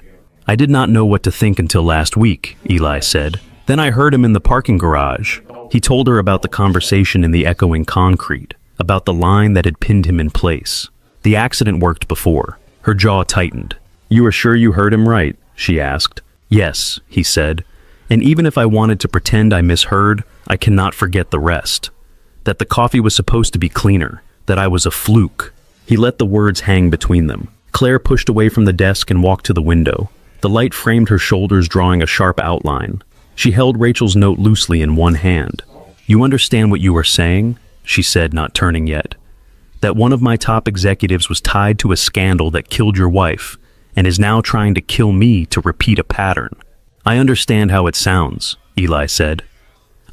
"I did not know what to think until last week," Eli said. "Then I heard him in the parking garage." He told her about the conversation in the echoing concrete, about the line that had pinned him in place. The accident worked before. Her jaw tightened. "You are sure you heard him right?" she asked. "Yes," he said. "And even if I wanted to pretend I misheard, I cannot forget the rest. That the coffee was supposed to be cleaner, that I was a fluke." He let the words hang between them. Claire pushed away from the desk and walked to the window. The light framed her shoulders, drawing a sharp outline. She held Rachel's note loosely in one hand. "You understand what you are saying?" she said, not turning yet. "That one of my top executives was tied to a scandal that killed your wife, and is now trying to kill me to repeat a pattern." "I understand how it sounds," Eli said.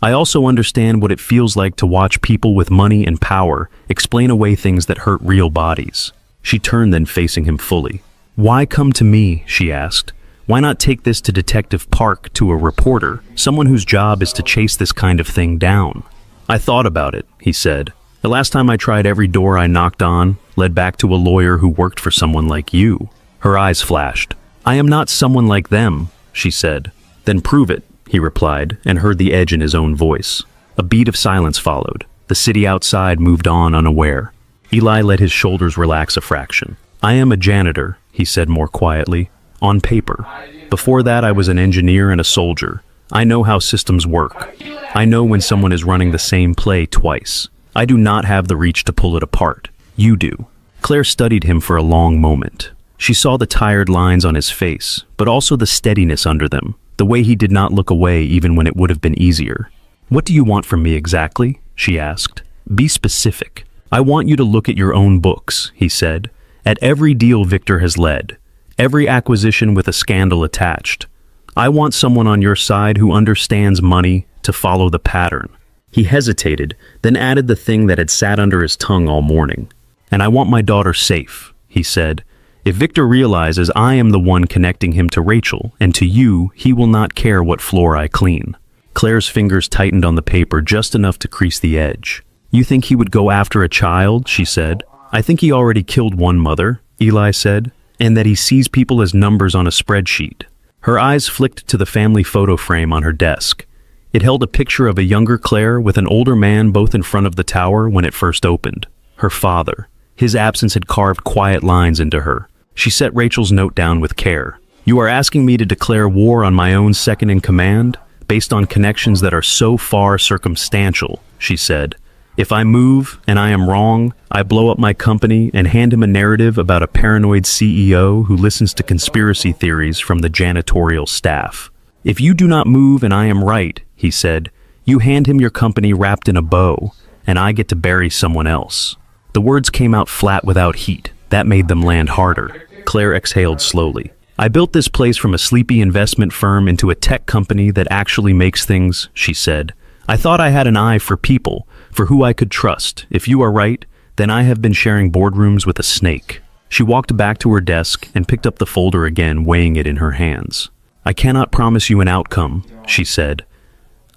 "I also understand what it feels like to watch people with money and power explain away things that hurt real bodies." She turned, then facing him fully. "Why come to me?" she asked. "Why not take this to Detective Park, to a reporter, someone whose job is to chase this kind of thing down?" "I thought about it," he said. "The last time I tried, every door I knocked on led back to a lawyer who worked for someone like you." Her eyes flashed. "I am not someone like them," she said. "Then prove it," he replied, and heard the edge in his own voice. A beat of silence followed. The city outside moved on unaware. Eli let his shoulders relax a fraction. "I am a janitor," he said more quietly. "On paper. Before that, I was an engineer and a soldier. I know how systems work. I know when someone is running the same play twice. I do not have the reach to pull it apart. You do." Claire studied him for a long moment. She saw the tired lines on his face, but also the steadiness under them, the way he did not look away even when it would have been easier. "What do you want from me exactly?" she asked. "Be specific." "I want you to look at your own books," he said. "At every deal Victor has led. Every acquisition with a scandal attached. I want someone on your side who understands money to follow the pattern." He hesitated, then added the thing that had sat under his tongue all morning. "And I want my daughter safe," he said. "If Victor realizes I am the one connecting him to Rachel and to you, he will not care what floor I clean." Claire's fingers tightened on the paper just enough to crease the edge. "You think he would go after a child?" she said. "I think he already killed one mother," Eli said. and that he sees people as numbers on a spreadsheet. Her eyes flicked to the family photo frame on her desk. It held a picture of a younger Claire with an older man both in front of the tower when it first opened. Her father. His absence had carved quiet lines into her. She set Rachel's note down with care. "You are asking me to declare war on my own second-in-command, based on connections that are so far circumstantial," she said. "If I move, and I am wrong, I blow up my company and hand him a narrative about a paranoid CEO who listens to conspiracy theories from the janitorial staff. If you do not move and I am right," he said, "you hand him your company wrapped in a bow, and I get to bury someone else." The words came out flat without heat. That made them land harder. Claire exhaled slowly. "I built this place from a sleepy investment firm into a tech company that actually makes things," she said. "I thought I had an eye for people, for who I could trust. If you are right, then I have been sharing boardrooms with a snake." She walked back to her desk and picked up the folder again, weighing it in her hands. "I cannot promise you an outcome," she said.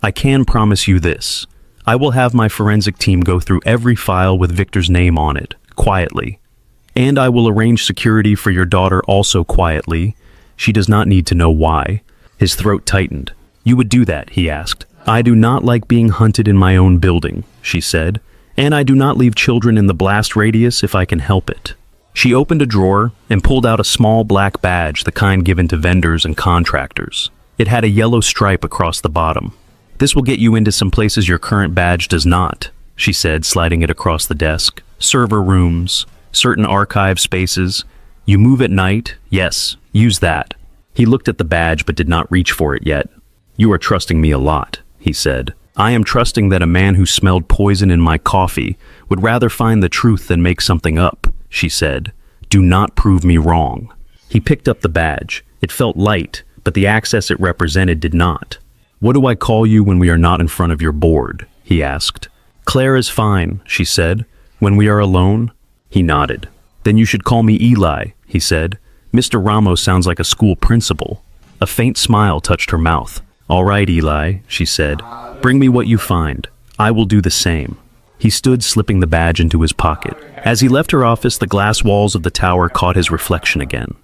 "I can promise you this. I will have my forensic team go through every file with Victor's name on it, quietly. And I will arrange security for your daughter also quietly. She does not need to know why." His throat tightened. "You would do that?" he asked. "I do not like being hunted in my own building," she said, "and I do not leave children in the blast radius if I can help it." She opened a drawer and pulled out a small black badge, the kind given to vendors and contractors. It had a yellow stripe across the bottom. "This will get you into some places your current badge does not," she said, sliding it across the desk. "Server rooms, certain archive spaces. You move at night? Yes, use that." He looked at the badge but did not reach for it yet. "You are trusting me a lot," he said. "I am trusting that a man who smelled poison in my coffee would rather find the truth than make something up," she said. "Do not prove me wrong." He picked up the badge. It felt light, but the access it represented did not. "What do I call you when we are not in front of your board?" he asked. "Claire is fine," she said. "When we are alone?" He nodded. "Then you should call me Eli," he said. "Mr. Ramos sounds like a school principal." A faint smile touched her mouth. "All right, Eli," she said. "Bring me what you find. I will do the same." He stood, slipping the badge into his pocket. As he left her office, the glass walls of the tower caught his reflection again.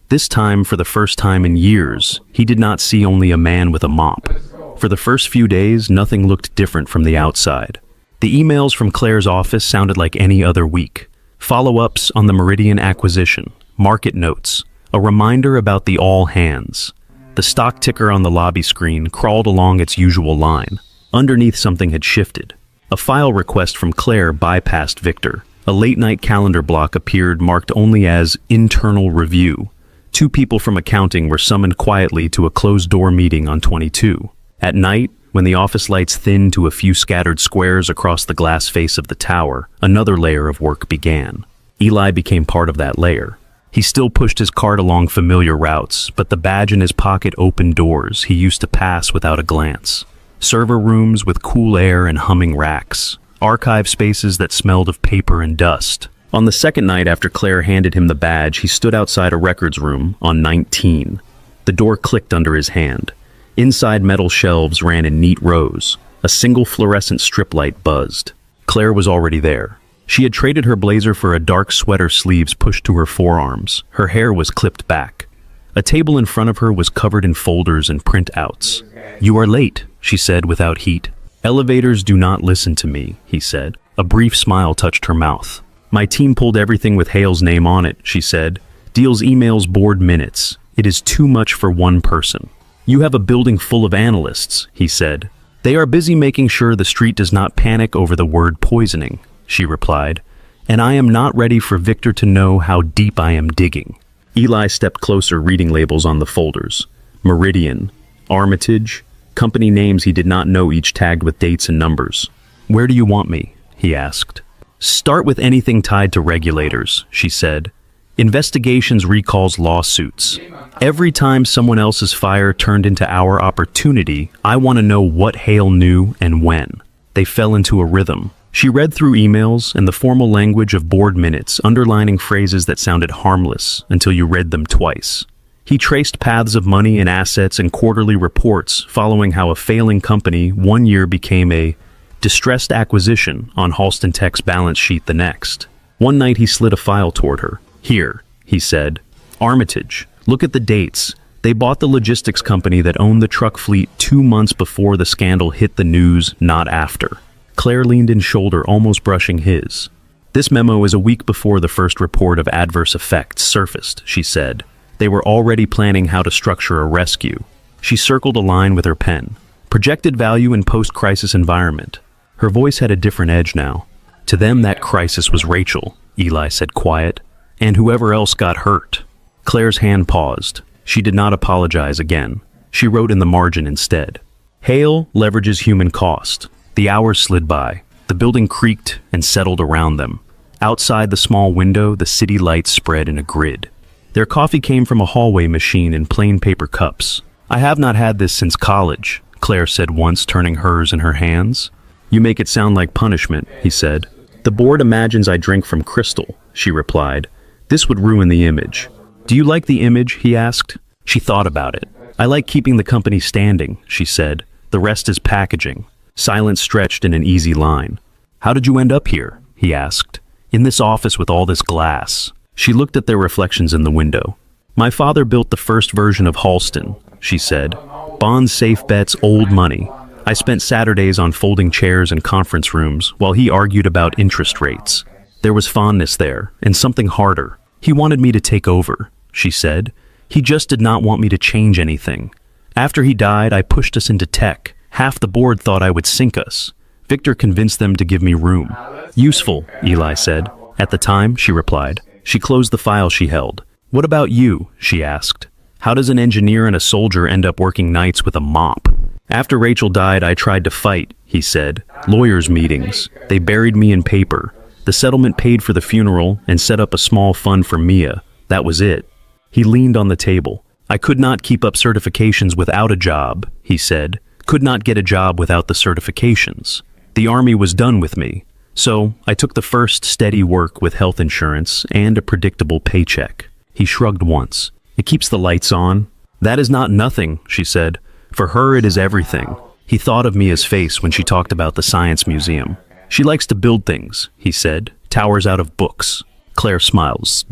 This time, for the first time in years, he did not see only a man with a mop. For the first few days, nothing looked different from the outside. The emails from Claire's office sounded like any other week. Follow-ups on the Meridian acquisition, market notes, a reminder about the all hands. The stock ticker on the lobby screen crawled along its usual line. Underneath, something had shifted. A file request from Claire bypassed Victor. A late-night calendar block appeared, marked only as internal review. 2 people from accounting were summoned quietly to a closed-door meeting on 22. At night, when the office lights thinned to a few scattered squares across the glass face of the tower, another layer of work began. Eli became part of that layer. He still pushed his cart along familiar routes, but the badge in his pocket opened doors he used to pass without a glance. Server rooms with cool air and humming racks. Archive spaces that smelled of paper and dust. On the second night after Claire handed him the badge, he stood outside a records room on 19. The door clicked under his hand. Inside, metal shelves ran in neat rows. A single fluorescent strip light buzzed. Claire was already there. She had traded her blazer for a dark sweater, sleeves pushed to her forearms. Her hair was clipped back. A table in front of her was covered in folders and printouts. "You are late," she said without heat. "Elevators do not listen to me," he said. A brief smile touched her mouth. "My team pulled everything with Hale's name on it," she said. "Deals, emails, board minutes. It is too much for one person." "You have a building full of analysts," he said. "They are busy making sure the street does not panic over the word poisoning," she replied. "And I am not ready for Victor to know how deep I am digging." Eli stepped closer, reading labels on the folders. Meridian, Armitage, company names he did not know, each tagged with dates and numbers. "Where do you want me?" he asked. "Start with anything tied to regulators," she said. "Investigations, recalls, lawsuits. Every time someone else's fire turned into our opportunity, I want to know what Hale knew and when." They fell into a rhythm. She read through emails and the formal language of board minutes, underlining phrases that sounded harmless until you read them twice. He traced paths of money and assets and quarterly reports, following how a failing company one year became a distressed acquisition on Halston Tech's balance sheet the next. One night he slid a file toward her. "Here," he said. Armitage. Look at the dates. They bought the logistics company that owned the truck fleet 2 months before the scandal hit the news, not after. Claire leaned in shoulder, almost brushing his. This memo is a week before the first report of adverse effects surfaced, she said. They were already planning how to structure a rescue. She circled a line with her pen. Projected value in post-crisis environment. Her voice had a different edge now. To them, that crisis was Rachel, Eli said quiet, and whoever else got hurt. Claire's hand paused. She did not apologize again. She wrote in the margin instead. Hale leverages human cost. The hours slid by. The building creaked and settled around them. Outside the small window, the city lights spread in a grid. Their coffee came from a hallway machine in plain paper cups. I have not had this since college, Claire said once, turning hers in her hands. You make it sound like punishment, he said. The board imagines I drink from crystal, she replied. This would ruin the image. Do you like the image, he asked. She thought about it. I like keeping the company standing, she said. The rest is packaging. Silence stretched in an easy line. How did you end up here, he asked. In this office with all this glass. She looked at their reflections in the window. My father built the first version of Halston, she said. Bond safe bets, old money. I spent Saturdays on folding chairs in conference rooms while he argued about interest rates. There was fondness there, and something harder. He wanted me to take over, she said. He just did not want me to change anything. After he died, I pushed us into tech. Half the board thought I would sink us. Victor convinced them to give me room. Useful, Eli said. At the time, she replied. She closed the file she held. What about you? She asked. How does an engineer and a soldier end up working nights with a mop? After Rachel died, I tried to fight, he said. Lawyers' meetings. They buried me in paper. The settlement paid for the funeral and set up a small fund for Mia. That was it. He leaned on the table. I could not keep up certifications without a job, he said. Could not get a job without the certifications. The army was done with me. So I took the first steady work with health insurance and a predictable paycheck. He shrugged once. It keeps the lights on. That is not nothing, she said. For her, it is everything. He thought of Mia's face when she talked about the science museum. She likes to build things, he said. Towers out of books. Claire smiles.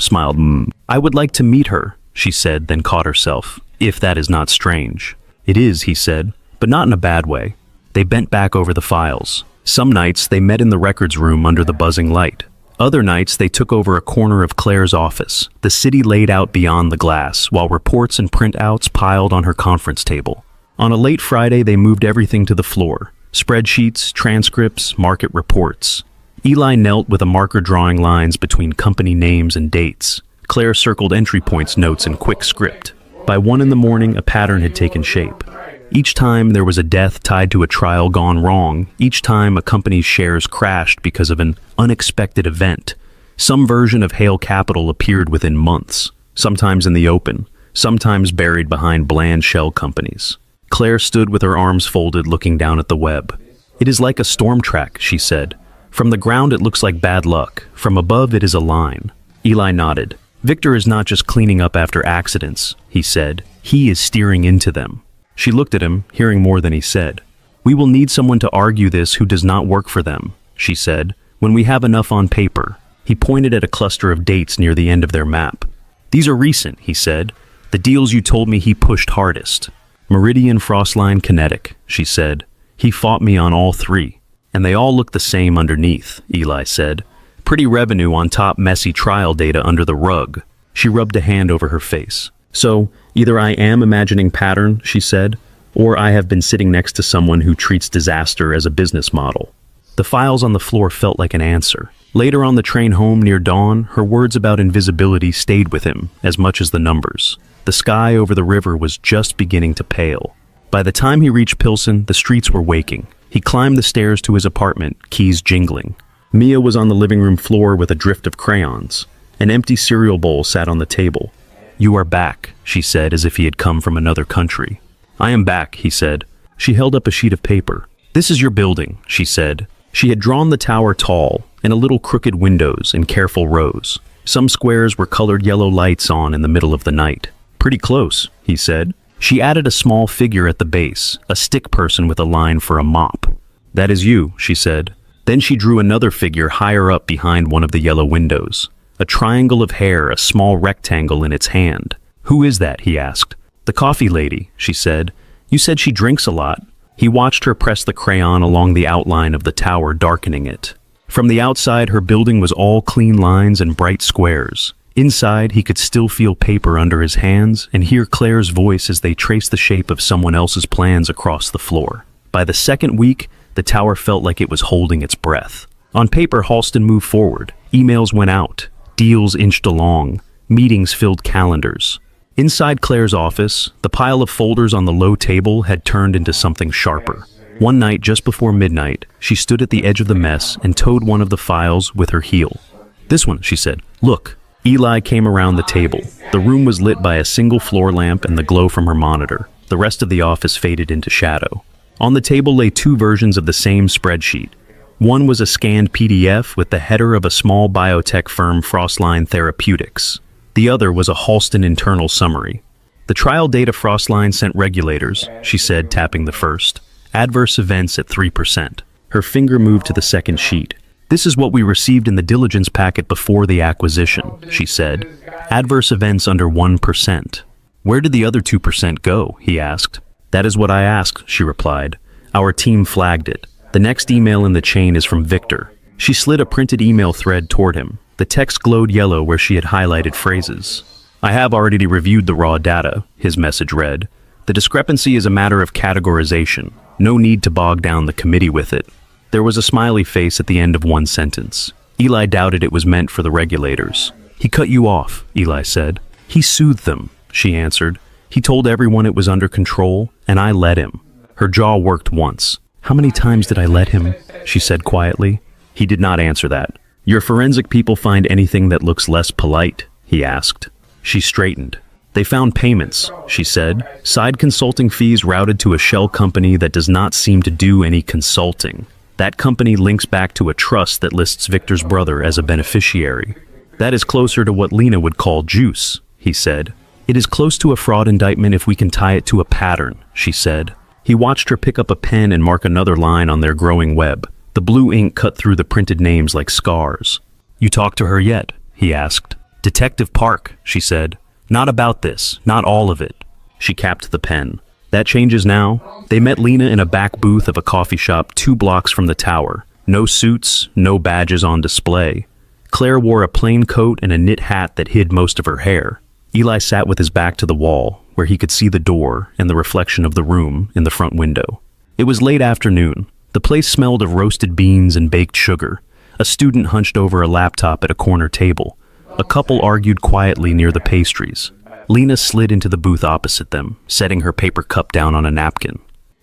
Smiled. I would like to meet her, she said, then caught herself. If that is not strange. It is, he said, but not in a bad way. They bent back over the files. Some nights they met in the records room under the buzzing light. Other nights they took over a corner of Claire's office, the city laid out beyond the glass, while reports and printouts piled on her conference table. On a late Friday they moved everything to the floor. Spreadsheets, transcripts, market reports. Eli knelt with a marker drawing lines between company names and dates. Claire circled entry points notes in quick script. By 1 in the morning, a pattern had taken shape. Each time there was a death tied to a trial gone wrong, each time a company's shares crashed because of an unexpected event. Some version of Hale Capital appeared within months, sometimes in the open, sometimes buried behind bland shell companies. Claire stood with her arms folded, looking down at the web. It is like a storm track, she said. From the ground it looks like bad luck. From above it is a line. Eli nodded. Victor is not just cleaning up after accidents, he said. He is steering into them. She looked at him, hearing more than he said. We will need someone to argue this who does not work for them, she said, when we have enough on paper. He pointed at a cluster of dates near the end of their map. These are recent, he said. The deals you told me he pushed hardest. Meridian, Frostline, Kinetic, she said. He fought me on all 3. And they all look the same underneath, Eli said. Pretty revenue on top, messy trial data under the rug. She rubbed a hand over her face. So, either I am imagining pattern, she said, or I have been sitting next to someone who treats disaster as a business model. The files on the floor felt like an answer. Later on the train home near dawn, her words about invisibility stayed with him as much as the numbers. The sky over the river was just beginning to pale. By the time he reached Pilsen, the streets were waking. He climbed the stairs to his apartment, keys jingling. Mia was on the living room floor with a drift of crayons. An empty cereal bowl sat on the table. You are back, she said, as if he had come from another country. I am back, he said. She held up a sheet of paper. This is your building, she said. She had drawn the tower tall, and a little crooked windows in careful rows. Some squares were colored yellow lights on in the middle of the night. Pretty close, he said. She added a small figure at the base, a stick person with a line for a mop. That is you, she said. Then she drew another figure higher up behind one of the yellow windows. a triangle of hair, a small rectangle in its hand. "Who is that?" he asked. "The coffee lady," she said. "You said she drinks a lot." He watched her press the crayon along the outline of the tower, darkening it. From the outside, her building was all clean lines and bright squares. Inside, he could still feel paper under his hands and hear Claire's voice as they traced the shape of someone else's plans across the floor. By the second week, the tower felt like it was holding its breath. On paper, Halston moved forward. Emails went out. Deals inched along. Meetings filled calendars. Inside Claire's office, the pile of folders on the low table had turned into something sharper. One night, just before midnight, she stood at the edge of the mess and toed one of the files with her heel. "This one," she said. "Look." Eli came around the table. The room was lit by a single floor lamp and the glow from her monitor. The rest of the office faded into shadow. On the table lay two versions of the same spreadsheet. One was a scanned PDF with the header of a small biotech firm, Frostline Therapeutics. The other was a Halston internal summary. "The trial data Frostline sent regulators," she said, tapping the first. "Adverse events at 3%. Her finger moved to the second sheet. "This is what we received in the diligence packet before the acquisition," she said. "Adverse events under 1%. "Where did the other 2% go?" he asked. "That is what I asked," she replied. "Our team flagged it. The next email in the chain is from Victor." She slid a printed email thread toward him. The text glowed yellow where she had highlighted phrases. "I have already reviewed the raw data," his message read. "The discrepancy is a matter of categorization. No need to bog down the committee with it." There was a smiley face at the end of one sentence. Eli doubted it was meant for the regulators. "He cut you off," Eli said. "He soothed them," she answered. "He told everyone it was under control, and I let him." Her jaw worked once. "How many times did I let him?" she said quietly. He did not answer that. "Your forensic people find anything that looks less polite?" he asked. She straightened. "They found payments," she said. "Side consulting fees routed to a shell company that does not seem to do any consulting. That company links back to a trust that lists Victor's brother as a beneficiary. That is closer to what Lena would call juice," he said. "It is close to a fraud indictment if we can tie it to a pattern," she said. He watched her pick up a pen and mark another line on their growing web. The blue ink cut through the printed names like scars. "You talked to her yet?" he asked. "Detective Park," she said. "Not about this, not all of it." She capped the pen. "That changes now." They met Lena in a back booth of a coffee shop 2 blocks from the tower. No suits, no badges on display. Claire wore a plain coat and a knit hat that hid most of her hair. Eli sat with his back to the wall, where he could see the door and the reflection of the room in the front window. It was late afternoon. The place smelled of roasted beans and baked sugar. A student hunched over a laptop at a corner table. A couple argued quietly near the pastries. Lena slid into the booth opposite them, setting her paper cup down on a napkin.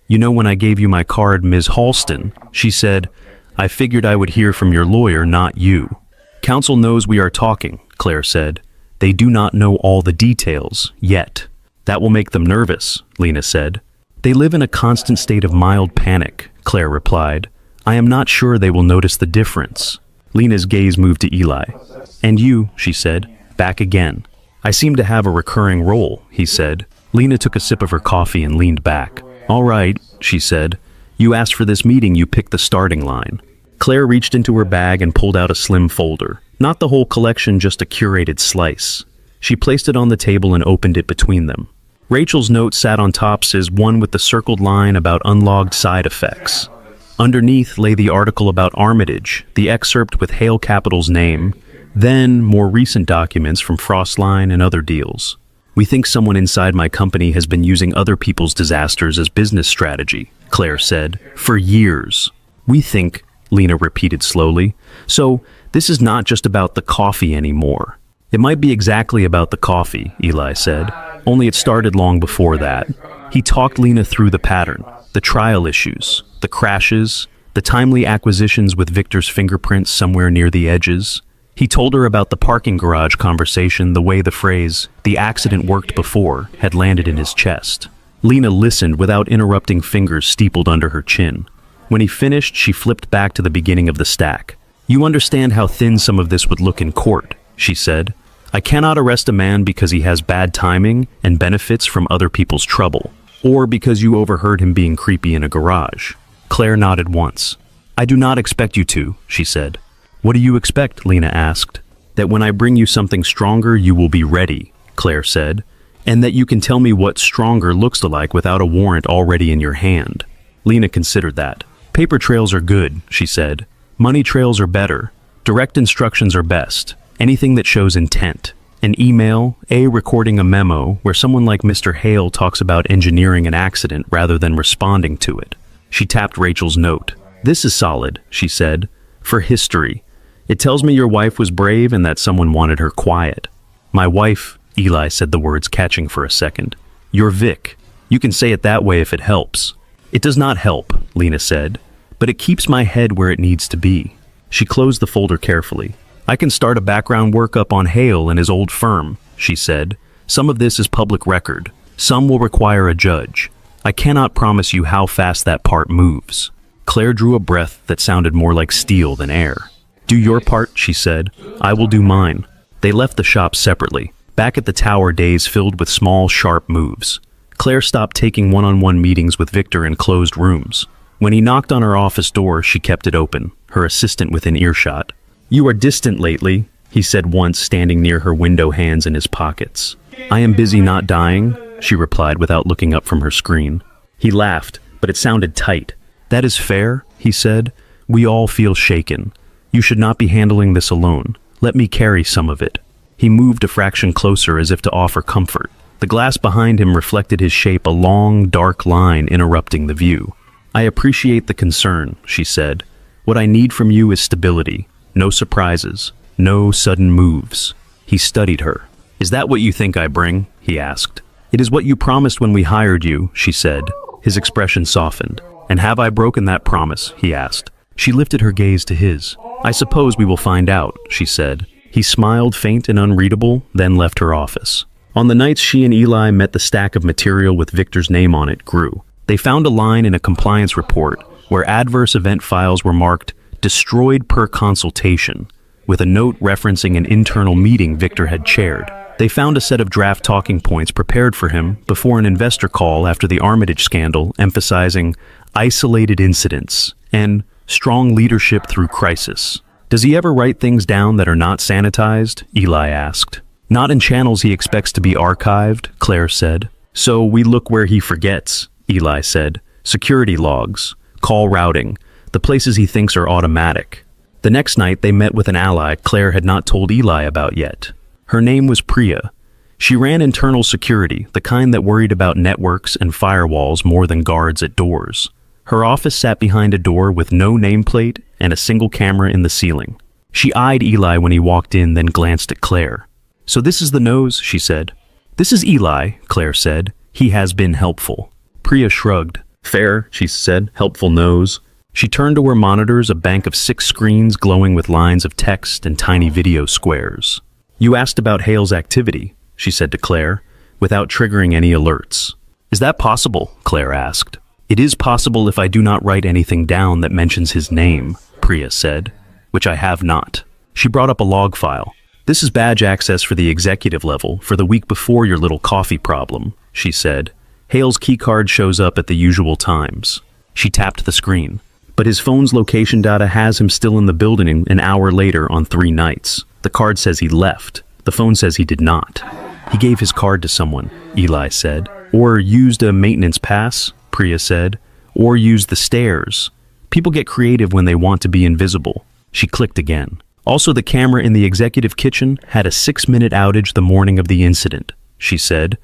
"You know, when I gave you my card, Ms. Halston," she said, "I figured I would hear from your lawyer, not you." "Counsel knows we are talking," Claire said. "They do not know all the details, yet." "That will make them nervous," Lena said. "They live in a constant state of mild panic," Claire replied. "I am not sure they will notice the difference." Lena's gaze moved to Eli. "And you," she said, "back again." "I seem to have a recurring role," he said. Lena took a sip of her coffee and leaned back. "All right," she said. "You asked for this meeting, you picked the starting line." Claire reached into her bag and pulled out a slim folder. Not the whole collection, just a curated slice. She placed it on the table and opened it between them. Rachel's note sat on top, says one with the circled line about unlogged side effects. Underneath lay the article about Armitage, the excerpt with Hale Capital's name, then more recent documents from Frostline and other deals. "We think someone inside my company has been using other people's disasters as business strategy," Claire said, "for years." "We think," Lena repeated slowly. "So, this is not just about the coffee anymore." "It might be exactly about the coffee," Eli said, "only it started long before that." He talked Lena through the pattern, the trial issues, the crashes, the timely acquisitions with Victor's fingerprints somewhere near the edges. He told her about the parking garage conversation, the way the phrase, "the accident worked before," had landed in his chest. Lena listened without interrupting, fingers steepled under her chin. When he finished, she flipped back to the beginning of the stack. "You understand how thin some of this would look in court," she said. "I cannot arrest a man because he has bad timing and benefits from other people's trouble, or because you overheard him being creepy in a garage." Claire nodded once. "I do not expect you to," she said. "What do you expect?" Lena asked. That when I bring you something stronger, you will be ready, Claire said, and that you can tell me what stronger looks like without a warrant already in your hand. Lena considered that. Paper trails are good, she said. Money trails are better. Direct instructions are best. Anything that shows intent. An email, recording a memo, where someone like Mr. Hale talks about engineering an accident rather than responding to it. She tapped Rachel's note. This is solid, she said. For history. It tells me your wife was brave and that someone wanted her quiet. My wife, Eli said the words, catching for a second. You're Vic. You can say it that way if it helps. It does not help, Lena said, but it keeps my head where it needs to be. She closed the folder carefully. I can start a background workup on Hale and his old firm, she said. Some of this is public record. Some will require a judge. I cannot promise you how fast that part moves. Claire drew a breath that sounded more like steel than air. Do your part, she said. I will do mine. They left the shop separately, back at the tower, days filled with small, sharp moves. Claire stopped taking one-on-one meetings with Victor in closed rooms. When he knocked on her office door, she kept it open, her assistant within earshot. You are distant lately, he said once, standing near her window, hands in his pockets. I am busy not dying, she replied without looking up from her screen. He laughed, but it sounded tight. That is fair, he said. We all feel shaken. You should not be handling this alone. Let me carry some of it. He moved a fraction closer as if to offer comfort. The glass behind him reflected his shape, a long, dark line interrupting the view. I appreciate the concern, she said. What I need from you is stability. No surprises. No sudden moves. He studied her. Is that what you think I bring? He asked. It is what you promised when we hired you, she said. His expression softened. And have I broken that promise? He asked. She lifted her gaze to his. I suppose we will find out, she said. He smiled, faint and unreadable, then left her office. On the nights she and Eli met, the stack of material with Victor's name on it grew. They found a line in a compliance report where adverse event files were marked destroyed per consultation, with a note referencing an internal meeting Victor had chaired. They found a set of draft talking points prepared for him before an investor call after the Armitage scandal, emphasizing isolated incidents and strong leadership through crisis. Does he ever write things down that are not sanitized? Eli asked. Not in channels he expects to be archived, Claire said. So we look where he forgets, Eli said. Security logs, call routing, the places he thinks are automatic. The next night they met with an ally Claire had not told Eli about yet. Her name was Priya. She ran internal security, the kind that worried about networks and firewalls more than guards at doors. Her office sat behind a door with no nameplate and a single camera in the ceiling. She eyed Eli when he walked in, then glanced at Claire. So this is the nose, she said. This is Eli, Claire said. He has been helpful. Priya shrugged. Fair, she said. Helpful nose. She turned to her monitors, a bank of 6 screens glowing with lines of text and tiny video squares. You asked about Hale's activity, she said to Claire, without triggering any alerts. Is that possible? Claire asked. It is possible if I do not write anything down that mentions his name, Priya said, which I have not. She brought up a log file. This is badge access for the executive level for the week before your little coffee problem, she said. Hale's keycard shows up at the usual times. She tapped the screen. But his phone's location data has him still in the building an hour later on 3 nights. The card says he left. The phone says he did not. He gave his card to someone, Eli said. Or used a maintenance pass, Priya said. Or used the stairs. People get creative when they want to be invisible. She clicked again. Also, the camera in the executive kitchen had a 6-minute outage the morning of the incident, she said.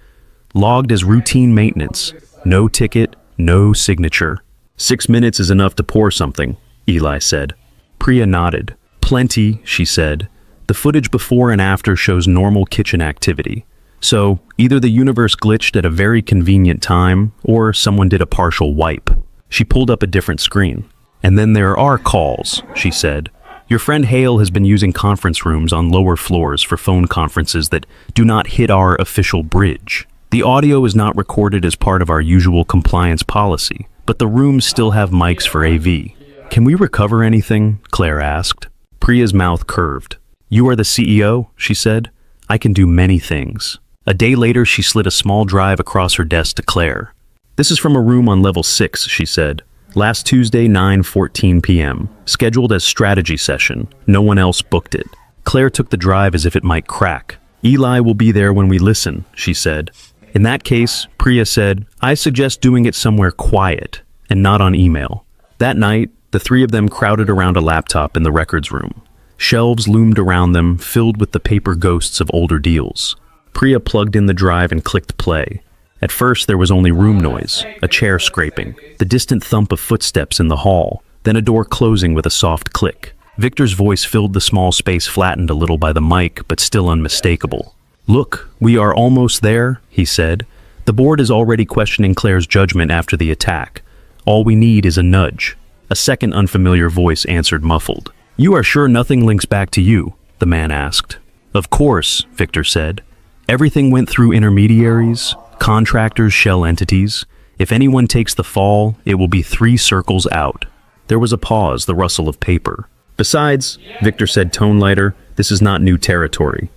Logged as routine maintenance. No ticket, no signature. 6 minutes is enough to pour something, Eli said. Priya nodded. Plenty, she said. The footage before and after shows normal kitchen activity. So, either the universe glitched at a very convenient time, or someone did a partial wipe. She pulled up a different screen. And then there are calls, she said. Your friend Hale has been using conference rooms on lower floors for phone conferences that do not hit our official bridge. The audio is not recorded as part of our usual compliance policy, but the rooms still have mics for AV. Can we recover anything? Claire asked. Priya's mouth curved. You are the CEO, she said. I can do many things. A day later, she slid a small drive across her desk to Claire. This is from a room on level 6, she said. Last Tuesday, 9:14 p.m. Scheduled as strategy session. No one else booked it. Claire took the drive as if it might crack. Eli will be there when we listen, she said. In that case, Priya said, I suggest doing it somewhere quiet and not on email. That night, the three of them crowded around a laptop in the records room. Shelves loomed around them, filled with the paper ghosts of older deals. Priya plugged in the drive and clicked play. At first, there was only room noise, a chair scraping, the distant thump of footsteps in the hall, then a door closing with a soft click. Victor's voice filled the small space, flattened a little by the mic, but still unmistakable. Look, we are almost there, he said. The board is already questioning Claire's judgment after the attack. All we need is a nudge. A second unfamiliar voice answered muffled. You are sure nothing links back to you? The man asked. Of course, Victor said. Everything went through intermediaries, contractors, shell entities. If anyone takes the fall, it will be 3 circles out. There was a pause, the rustle of paper. Besides, Victor said, tone lighter, this is not new territory.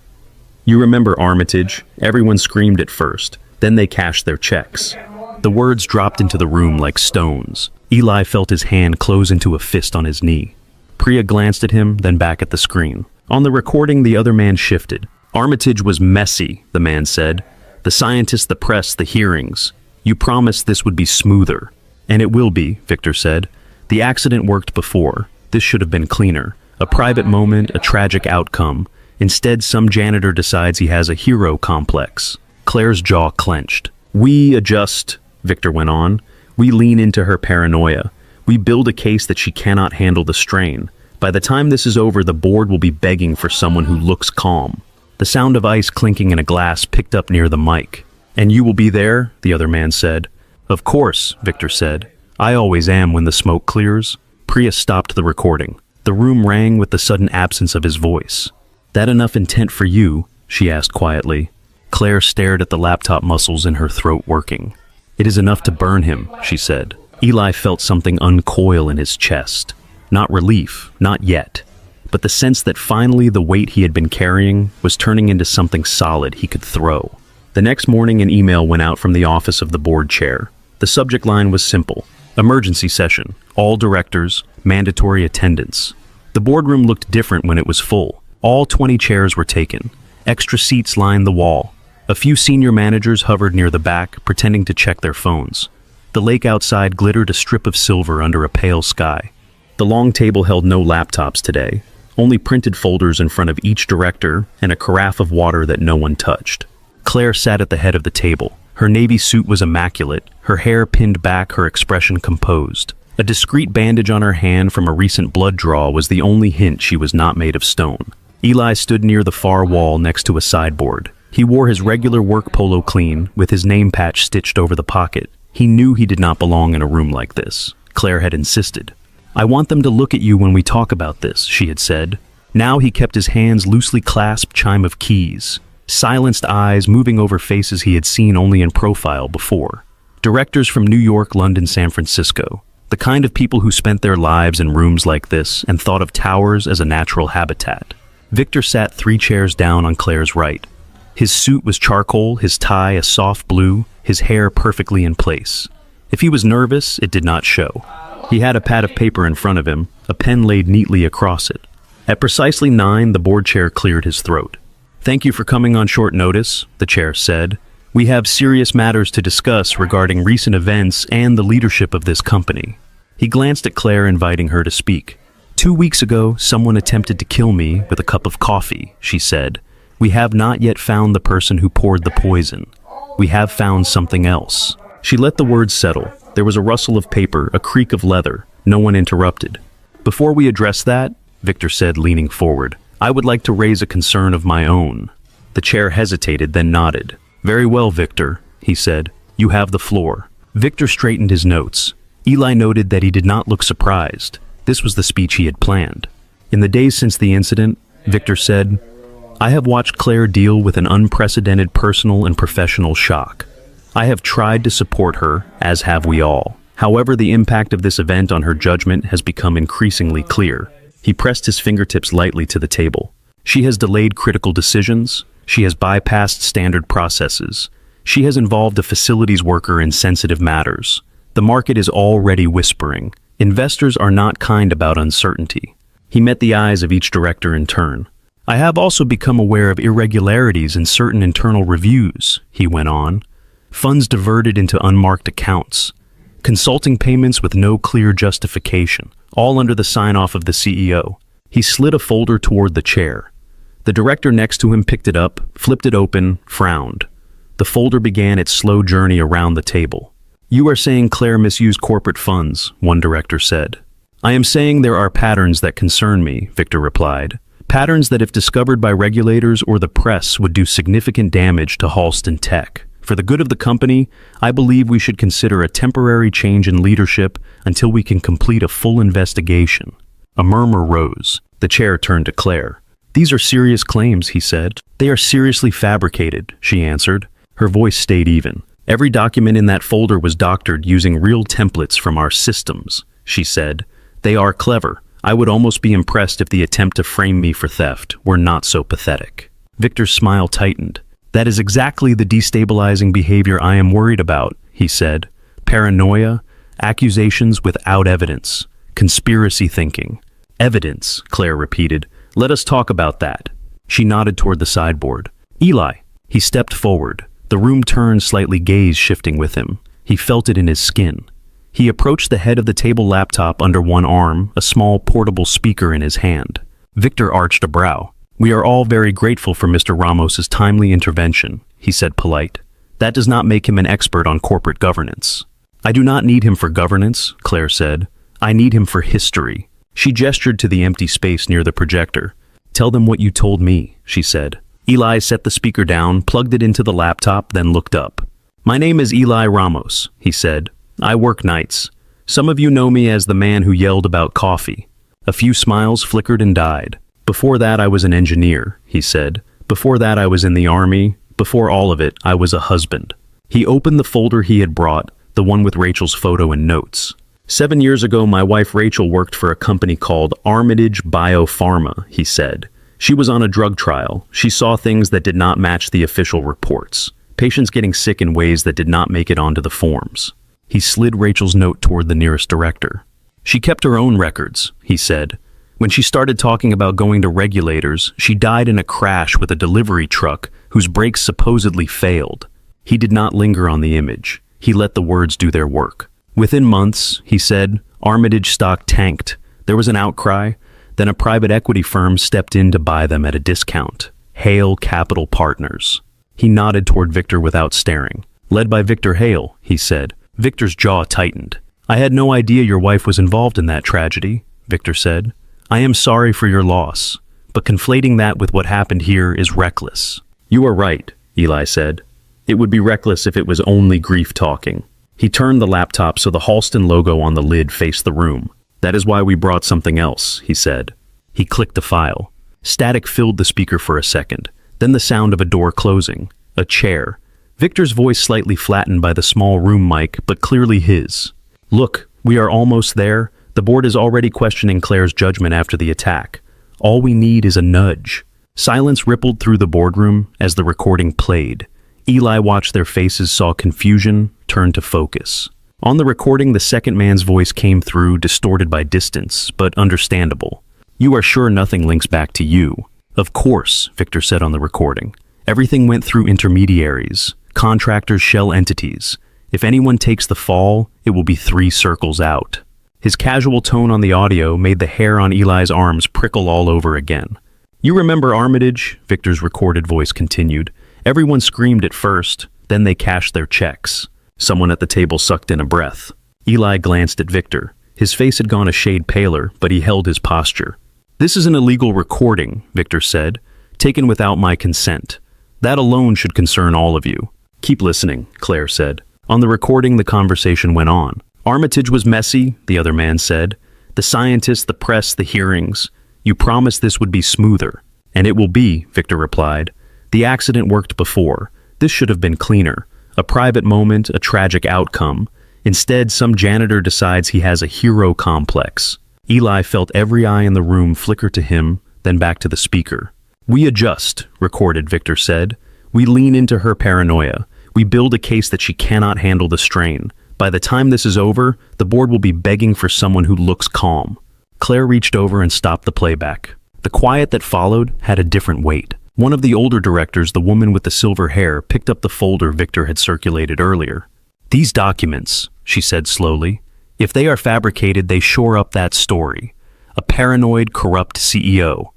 You remember Armitage? Everyone screamed at first. Then they cashed their checks. The words dropped into the room like stones. Eli felt his hand close into a fist on his knee. Priya glanced at him, then back at the screen. On the recording, the other man shifted. Armitage was messy, the man said. The scientists, the press, the hearings. You promised this would be smoother. And it will be, Victor said. The accident worked before. This should have been cleaner. A private moment, a tragic outcome. Instead, some janitor decides he has a hero complex. Claire's jaw clenched. We adjust, Victor went on. We lean into her paranoia. We build a case that she cannot handle the strain. By the time this is over, the board will be begging for someone who looks calm. The sound of ice clinking in a glass picked up near the mic. And you will be there, the other man said. Of course, Victor said. I always am when the smoke clears. Priya stopped the recording. The room rang with the sudden absence of his voice. That enough intent for you? She asked quietly. Claire stared at the laptop muscles in her throat working. It is enough to burn him, she said. Eli felt something uncoil in his chest. Not relief, not yet, but the sense that finally the weight he had been carrying was turning into something solid he could throw. The next morning, an email went out from the office of the board chair. The subject line was simple. Emergency session. All directors. Mandatory attendance. The boardroom looked different when it was full. All 20 chairs were taken. Extra seats lined the wall. A few senior managers hovered near the back, pretending to check their phones. The lake outside glittered a strip of silver under a pale sky. The long table held no laptops today, only printed folders in front of each director and a carafe of water that no one touched. Claire sat at the head of the table. Her navy suit was immaculate, her hair pinned back, her expression composed. A discreet bandage on her hand from a recent blood draw was the only hint she was not made of stone. Eli stood near the far wall next to a sideboard. He wore his regular work polo clean, with his name patch stitched over the pocket. He knew he did not belong in a room like this. Claire had insisted. I want them to look at you when we talk about this, she had said. Now he kept his hands loosely clasped, chime of keys. Silenced eyes moving over faces he had seen only in profile before. Directors from New York, London, San Francisco. The kind of people who spent their lives in rooms like this and thought of towers as a natural habitat. Victor sat 3 chairs down on Claire's right. His suit was charcoal, his tie a soft blue, his hair perfectly in place. If he was nervous, it did not show. He had a pad of paper in front of him, a pen laid neatly across it. At precisely 9, the board chair cleared his throat. Thank you for coming on short notice, the chair said. We have serious matters to discuss regarding recent events and the leadership of this company. He glanced at Claire, inviting her to speak. 2 weeks ago, someone attempted to kill me with a cup of coffee, she said. We have not yet found the person who poured the poison. We have found something else. She let the words settle. There was a rustle of paper, a creak of leather. No one interrupted. Before we address that, Victor said, leaning forward, I would like to raise a concern of my own. The chair hesitated, then nodded. Very well, Victor, he said. You have the floor. Victor straightened his notes. Eli noted that he did not look surprised. This was the speech he had planned. In the days since the incident, Victor said, I have watched Claire deal with an unprecedented personal and professional shock. I have tried to support her, as have we all. However, the impact of this event on her judgment has become increasingly clear. He pressed his fingertips lightly to the table. She has delayed critical decisions. She has bypassed standard processes. She has involved a facilities worker in sensitive matters. The market is already whispering. Investors are not kind about uncertainty. He met the eyes of each director in turn. I have also become aware of irregularities in certain internal reviews, he went on. Funds diverted into unmarked accounts. Consulting payments with no clear justification, all under the sign-off of the CEO. He slid a folder toward the chair. The director next to him picked it up, flipped it open, frowned. The folder began its slow journey around the table. You are saying Claire misused corporate funds, one director said. I am saying there are patterns that concern me, Victor replied. Patterns that if discovered by regulators or the press would do significant damage to Halston Tech. For the good of the company, I believe we should consider a temporary change in leadership until we can complete a full investigation. A murmur rose. The chair turned to Claire. These are serious claims, he said. They are seriously fabricated, she answered. Her voice stayed even. Every document in that folder was doctored using real templates from our systems, she said. They are clever. I would almost be impressed if the attempt to frame me for theft were not so pathetic. Victor's smile tightened. That is exactly the destabilizing behavior I am worried about, he said. Paranoia, accusations without evidence, conspiracy thinking. Evidence, Claire repeated. Let us talk about that. She nodded toward the sideboard. Eli. He stepped forward. The room turned, slightly, gaze shifting with him. He felt it in his skin. He approached the head of the table laptop under one arm, a small portable speaker in his hand. Victor arched a brow. We are all very grateful for Mr. Ramos's timely intervention, he said, polite. That does not make him an expert on corporate governance. I do not need him for governance, Claire said. I need him for history. She gestured to the empty space near the projector. Tell them what you told me, she said. Eli set the speaker down, plugged it into the laptop, then looked up. My name is Eli Ramos, he said. I work nights. Some of you know me as the man who yelled about coffee. A few smiles flickered and died. Before that I was an engineer, he said. Before that I was in the army. Before all of it, I was a husband. He opened the folder he had brought, the one with Rachel's photo and notes. 7 years ago, my wife Rachel worked for a company called Armitage Biopharma, he said. She was on a drug trial. She saw things that did not match the official reports. Patients getting sick in ways that did not make it onto the forms. He slid Rachel's note toward the nearest director. She kept her own records, he said. When she started talking about going to regulators, she died in a crash with a delivery truck whose brakes supposedly failed. He did not linger on the image. He let the words do their work. Within months, he said, Armitage stock tanked. There was an outcry. Then a private equity firm stepped in to buy them at a discount. Hale Capital Partners. He nodded toward Victor without staring. Led by Victor Hale, he said. Victor's jaw tightened. I had no idea your wife was involved in that tragedy, Victor said. I am sorry for your loss, but conflating that with what happened here is reckless. You are right, Eli said. It would be reckless if it was only grief talking. He turned the laptop so the Halston logo on the lid faced the room. That is why we brought something else, he said. He clicked a file. Static filled the speaker for a second, then the sound of a door closing. A chair. Victor's voice slightly flattened by the small room mic, but clearly his. Look, we are almost there. The board is already questioning Claire's judgment after the attack. All we need is a nudge. Silence rippled through the boardroom as the recording played. Eli watched their faces, saw confusion, turned to focus. On the recording, the second man's voice came through, distorted by distance, but understandable. You are sure nothing links back to you? Of course, Victor said on the recording. Everything went through intermediaries, contractors, shell entities. If anyone takes the fall, it will be 3 circles out. His casual tone on the audio made the hair on Eli's arms prickle all over again. You remember Armitage? Victor's recorded voice continued. Everyone screamed at first, then they cashed their checks. Someone at the table sucked in a breath. Eli glanced at Victor. His face had gone a shade paler, but he held his posture. This is an illegal recording, Victor said, taken without my consent. That alone should concern all of you. Keep listening, Claire said. On the recording, the conversation went on. Armitage was messy, the other man said. The scientists, the press, the hearings. You promised this would be smoother. And it will be, Victor replied. The accident worked before. This should have been cleaner. A private moment, a tragic outcome. Instead, some janitor decides he has a hero complex. Eli felt every eye in the room flicker to him, then back to the speaker. We adjust, recorded Victor said. We lean into her paranoia. We build a case that she cannot handle the strain. By the time this is over, the board will be begging for someone who looks calm. Claire reached over and stopped the playback. The quiet that followed had a different weight. One of the older directors, the woman with the silver hair, picked up the folder Victor had circulated earlier. "These documents," she said slowly, "if they are fabricated, they shore up that story. A paranoid, corrupt CEO.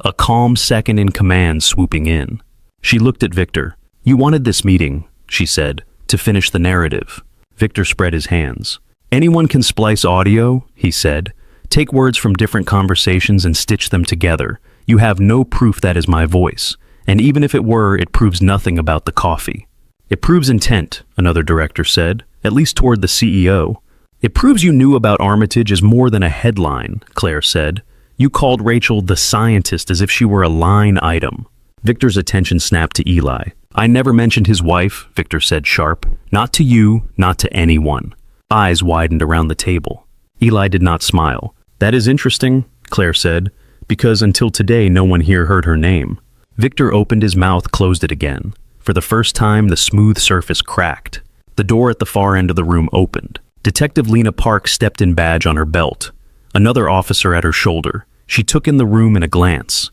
A calm second-in-command swooping in." She looked at Victor. "You wanted this meeting," she said, "to finish the narrative." Victor spread his hands. "Anyone can splice audio," he said. "Take words from different conversations and stitch them together. You have no proof that is my voice. And even if it were, it proves nothing about the coffee." "It proves intent," another director said, "at least toward the CEO." "It proves you knew about Armitage as more than a headline," Claire said. "You called Rachel the scientist as if she were a line item." Victor's attention snapped to Eli. "I never mentioned his wife," Victor said sharp. "Not to you, not to anyone." Eyes widened around the table. Eli did not smile. "That is interesting," Claire said, "because until today no one here heard her name." Victor opened his mouth, closed it again. For the first time, the smooth surface cracked. The door at the far end of the room opened. Detective Lena Park stepped in, badge on her belt. Another officer at her shoulder. She took in the room in a glance.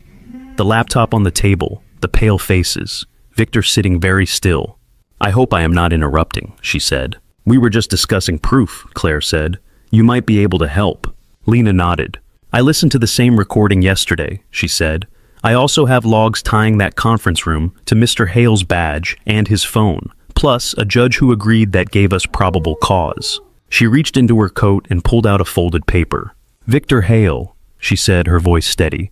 The laptop on the table, the pale faces, Victor sitting very still. "I hope I am not interrupting," she said. "We were just discussing proof," Claire said. "You might be able to help." Lena nodded. "I listened to the same recording yesterday," she said. "I also have logs tying that conference room to Mr. Hale's badge and his phone, plus a judge who agreed that gave us probable cause." She reached into her coat and pulled out a folded paper. "Victor Hale," she said, her voice steady.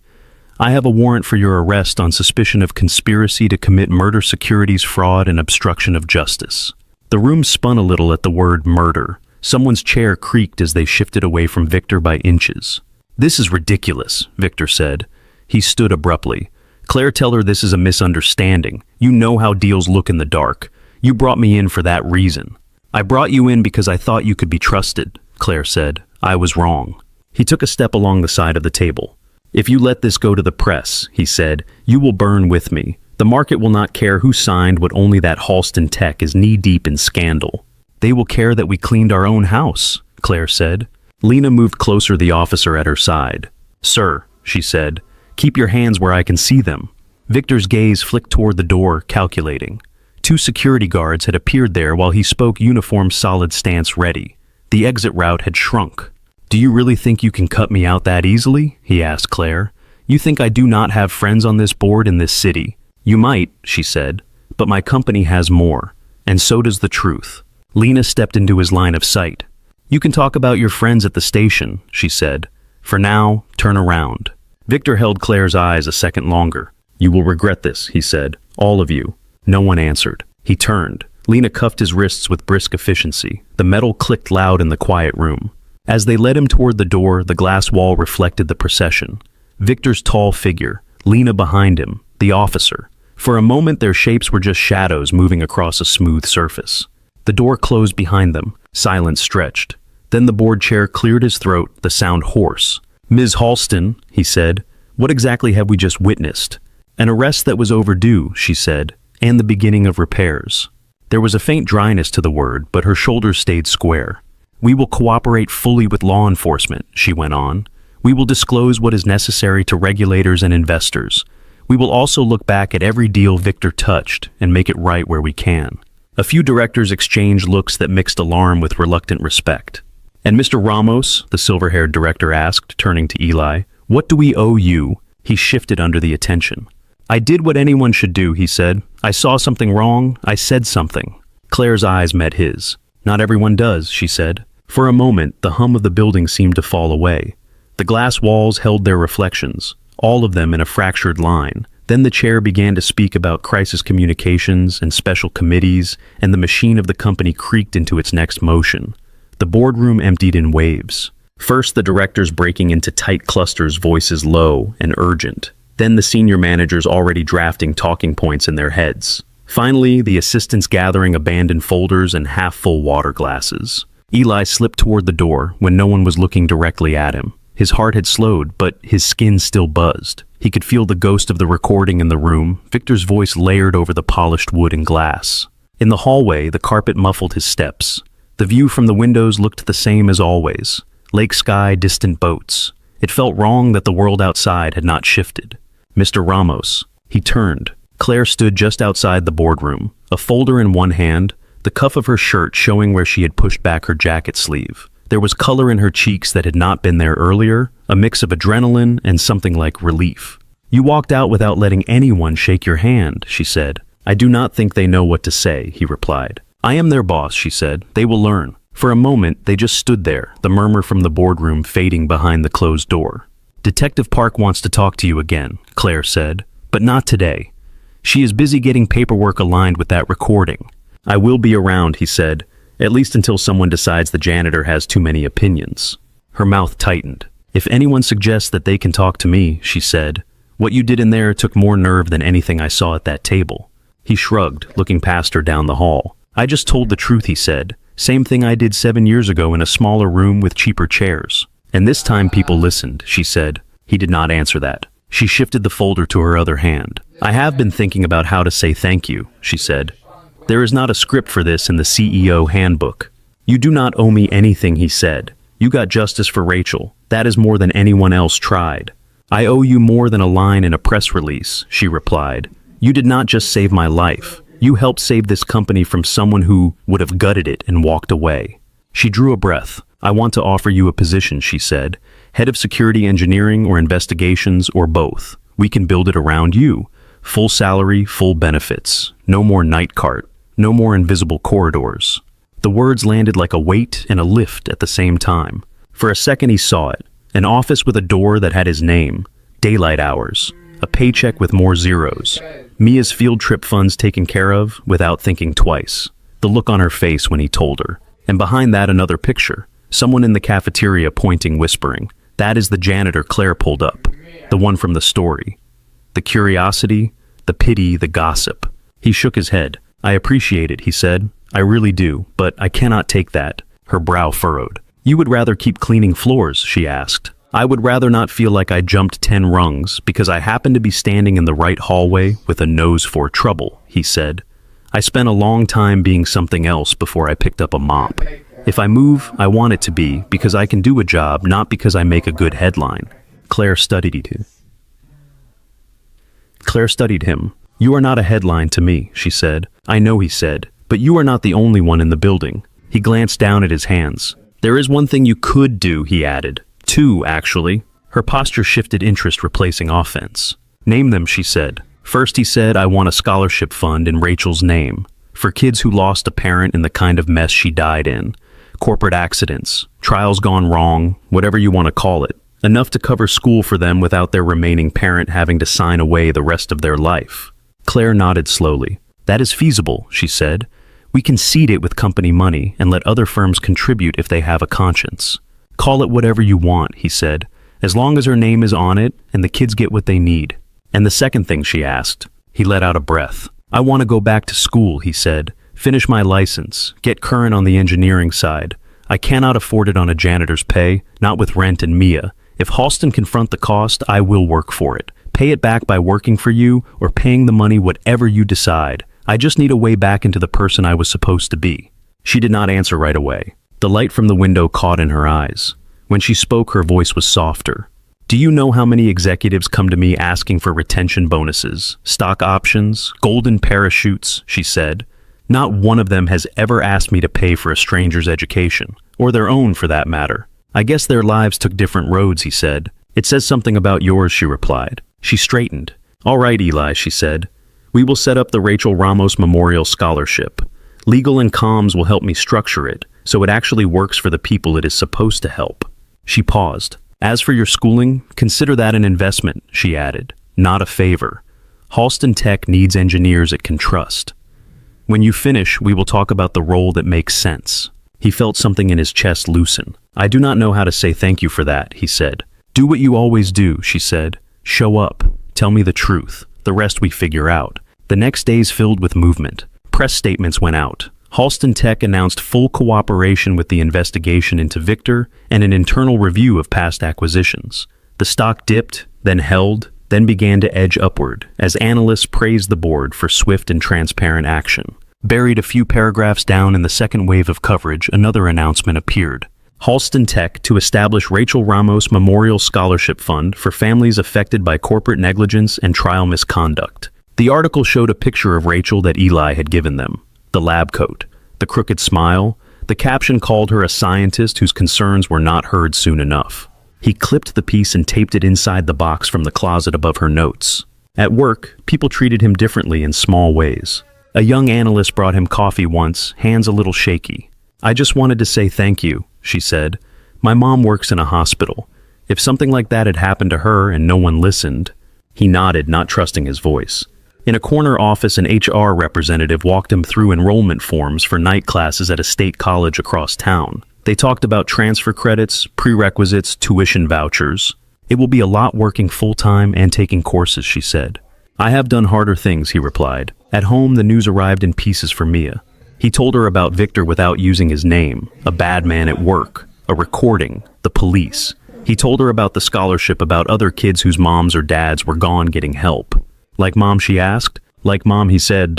"I have a warrant for your arrest on suspicion of conspiracy to commit murder, securities fraud, and obstruction of justice." The room spun a little at the word murder. Someone's chair creaked as they shifted away from Victor by inches. "This is ridiculous," Victor said. He stood abruptly. "Claire, tell her this is a misunderstanding. You know how deals look in the dark. You brought me in for that reason." "I brought you in because I thought you could be trusted," Claire said. "I was wrong." He took a step along the side of the table. "If you let this go to the press," he said, "you will burn with me. The market will not care who signed what, only that Halston Tech is knee-deep in scandal." "They will care that we cleaned our own house," Claire said. Lena moved closer, the officer at her side. "Sir," she said, "keep your hands where I can see them." Victor's gaze flicked toward the door, calculating. 2 security guards had appeared there while he spoke, uniform, solid stance ready. The exit route had shrunk. "Do you really think you can cut me out that easily?" he asked Claire. "You think I do not have friends on this board in this city?" "You might," she said, "but my company has more, and so does the truth." Lena stepped into his line of sight. "You can talk about your friends at the station," she said. "For now, turn around." Victor held Claire's eyes a second longer. "You will regret this," he said. "All of you." No one answered. He turned. Lena cuffed his wrists with brisk efficiency. The metal clicked loud in the quiet room. As they led him toward the door, the glass wall reflected the procession. Victor's tall figure, Lena behind him, the officer. For a moment, their shapes were just shadows moving across a smooth surface. The door closed behind them. Silence stretched. Then the board chair cleared his throat, the sound hoarse. "Ms. Halston," he said, "what exactly have we just witnessed?" "An arrest that was overdue," she said, "and the beginning of repairs." There was a faint dryness to the word, but her shoulders stayed square. "We will cooperate fully with law enforcement," she went on. "We will disclose what is necessary to regulators and investors. We will also look back at every deal Victor touched and make it right where we can." A few directors exchanged looks that mixed alarm with reluctant respect. "And Mr. Ramos," the silver-haired director asked, turning to Eli, "what do we owe you?" He shifted under the attention. "I did what anyone should do," he said. "I saw something wrong. I said something." Claire's eyes met his. "Not everyone does," she said. For a moment, the hum of the building seemed to fall away. The glass walls held their reflections, all of them in a fractured line. Then the chair began to speak about crisis communications and special committees, and the machine of the company creaked into its next motion. The boardroom emptied in waves. First, the directors breaking into tight clusters, voices low and urgent. Then the senior managers already drafting talking points in their heads. Finally, the assistants gathering abandoned folders and half-full water glasses. Eli slipped toward the door when no one was looking directly at him. His heart had slowed, but his skin still buzzed. He could feel the ghost of the recording in the room, Victor's voice layered over the polished wood and glass. In the hallway, the carpet muffled his steps. The view from the windows looked the same as always. Lake sky, distant boats. It felt wrong that the world outside had not shifted. Mr. Ramos. He turned. Claire stood just outside the boardroom, a folder in one hand, the cuff of her shirt showing where she had pushed back her jacket sleeve. There was color in her cheeks that had not been there earlier, a mix of adrenaline and something like relief. "You walked out without letting anyone shake your hand," she said. "I do not think they know what to say," he replied. "I am their boss," she said. "They will learn." For a moment, they just stood there, the murmur from the boardroom fading behind the closed door. "Detective Park wants to talk to you again," Claire said, "but not today. She is busy getting paperwork aligned with that recording." "I will be around," he said, "at least until someone decides the janitor has too many opinions." Her mouth tightened. "If anyone suggests that they can talk to me," she said, "what you did in there took more nerve than anything I saw at that table." He shrugged, looking past her down the hall. "I just told the truth," he said. "Same thing I did 7 years ago in a smaller room with cheaper chairs. And this time people listened," she said. He did not answer that. She shifted the folder to her other hand. "I have been thinking about how to say thank you," she said. "There is not a script for this in the CEO handbook." "You do not owe me anything," he said. "You got justice for Rachel. That is more than anyone else tried." "I owe you more than a line in a press release," she replied. "You did not just save my life. You helped save this company from someone who would have gutted it and walked away." She drew a breath. "I want to offer you a position," she said. "Head of security engineering or investigations or both. We can build it around you. Full salary, full benefits. No more night cart. No more invisible corridors." The words landed like a weight and a lift at the same time. For a second he saw it. An office with a door that had his name. Daylight hours. A paycheck with more zeros. Mia's field trip funds taken care of without thinking twice. The look on her face when he told her. And behind that another picture. Someone in the cafeteria pointing, whispering. That is the janitor Claire pulled up. The one from the story. The curiosity, the pity, the gossip. He shook his head. "I appreciate it," he said. "I really do, but I cannot take that." Her brow furrowed. "You would rather keep cleaning floors?" she asked. "I would rather not feel like I jumped 10 rungs because I happened to be standing in the right hallway with a nose for trouble," he said. "I spent a long time being something else before I picked up a mop. If I move, I want it to be because I can do a job, not because I make a good headline." Claire studied him. "You are not a headline to me," she said. "I know," he said, "but you are not the only one in the building." He glanced down at his hands. "There is one thing you could do," he added. "Two, actually." Her posture shifted, interest replacing offense. "Name them," she said. "First," he said, "I want a scholarship fund in Rachel's name. For kids who lost a parent in the kind of mess she died in. Corporate accidents, trials gone wrong, whatever you want to call it. Enough to cover school for them without their remaining parent having to sign away the rest of their life." Claire nodded slowly. "That is feasible," she said. "We can seed it with company money and let other firms contribute if they have a conscience. Call it whatever you want," he said, "as long as her name is on it and the kids get what they need." "And the second thing?" she asked. He let out a breath. "I want to go back to school," he said. "Finish my license, get current on the engineering side. I cannot afford it on a janitor's pay, not with rent and Mia. If Halston confront the cost, I will work for it. Pay it back by working for you or paying the money, whatever you decide. I just need a way back into the person I was supposed to be." She did not answer right away. The light from the window caught in her eyes. When she spoke, her voice was softer. "Do you know how many executives come to me asking for retention bonuses, stock options, golden parachutes?" she said. "Not one of them has ever asked me to pay for a stranger's education, or their own for that matter. I guess their lives took different roads," he said. "It says something about yours," she replied. She straightened. "All right, Eli," she said. "We will set up the Rachel Ramos Memorial Scholarship. Legal and comms will help me structure it, so it actually works for the people it is supposed to help." She paused. "As for your schooling, consider that an investment," she added, "not a favor. Halston Tech needs engineers it can trust. When you finish, we will talk about the role that makes sense." He felt something in his chest loosen. "I do not know how to say thank you for that," he said. "Do what you always do," she said. "Show up. Tell me the truth. The rest we figure out." The next days filled with movement. Press statements went out. Halston Tech announced full cooperation with the investigation into Victor and an internal review of past acquisitions. The stock dipped, then held, then began to edge upward as analysts praised the board for swift and transparent action. Buried a few paragraphs down in the second wave of coverage, another announcement appeared. Halston Tech to establish Rachel Ramos Memorial Scholarship Fund for families affected by corporate negligence and trial misconduct. The article showed a picture of Rachel that Eli had given them. The lab coat, the crooked smile. The caption called her a scientist whose concerns were not heard soon enough. He clipped the piece and taped it inside the box from the closet above her notes. At work, people treated him differently in small ways. A young analyst brought him coffee once, hands a little shaky. "I just wanted to say thank you," she said. "My mom works in a hospital. If something like that had happened to her and no one listened..." He nodded, not trusting his voice. In a corner office, an HR representative walked him through enrollment forms for night classes at a state college across town. They talked about transfer credits, prerequisites, tuition vouchers. "It will be a lot working full-time and taking courses," she said. "I have done harder things," he replied. At home, the news arrived in pieces for Mia. He told her about Victor without using his name, a bad man at work, a recording, the police. He told her about the scholarship, about other kids whose moms or dads were gone getting help. "Like mom?" she asked. "Like mom," he said.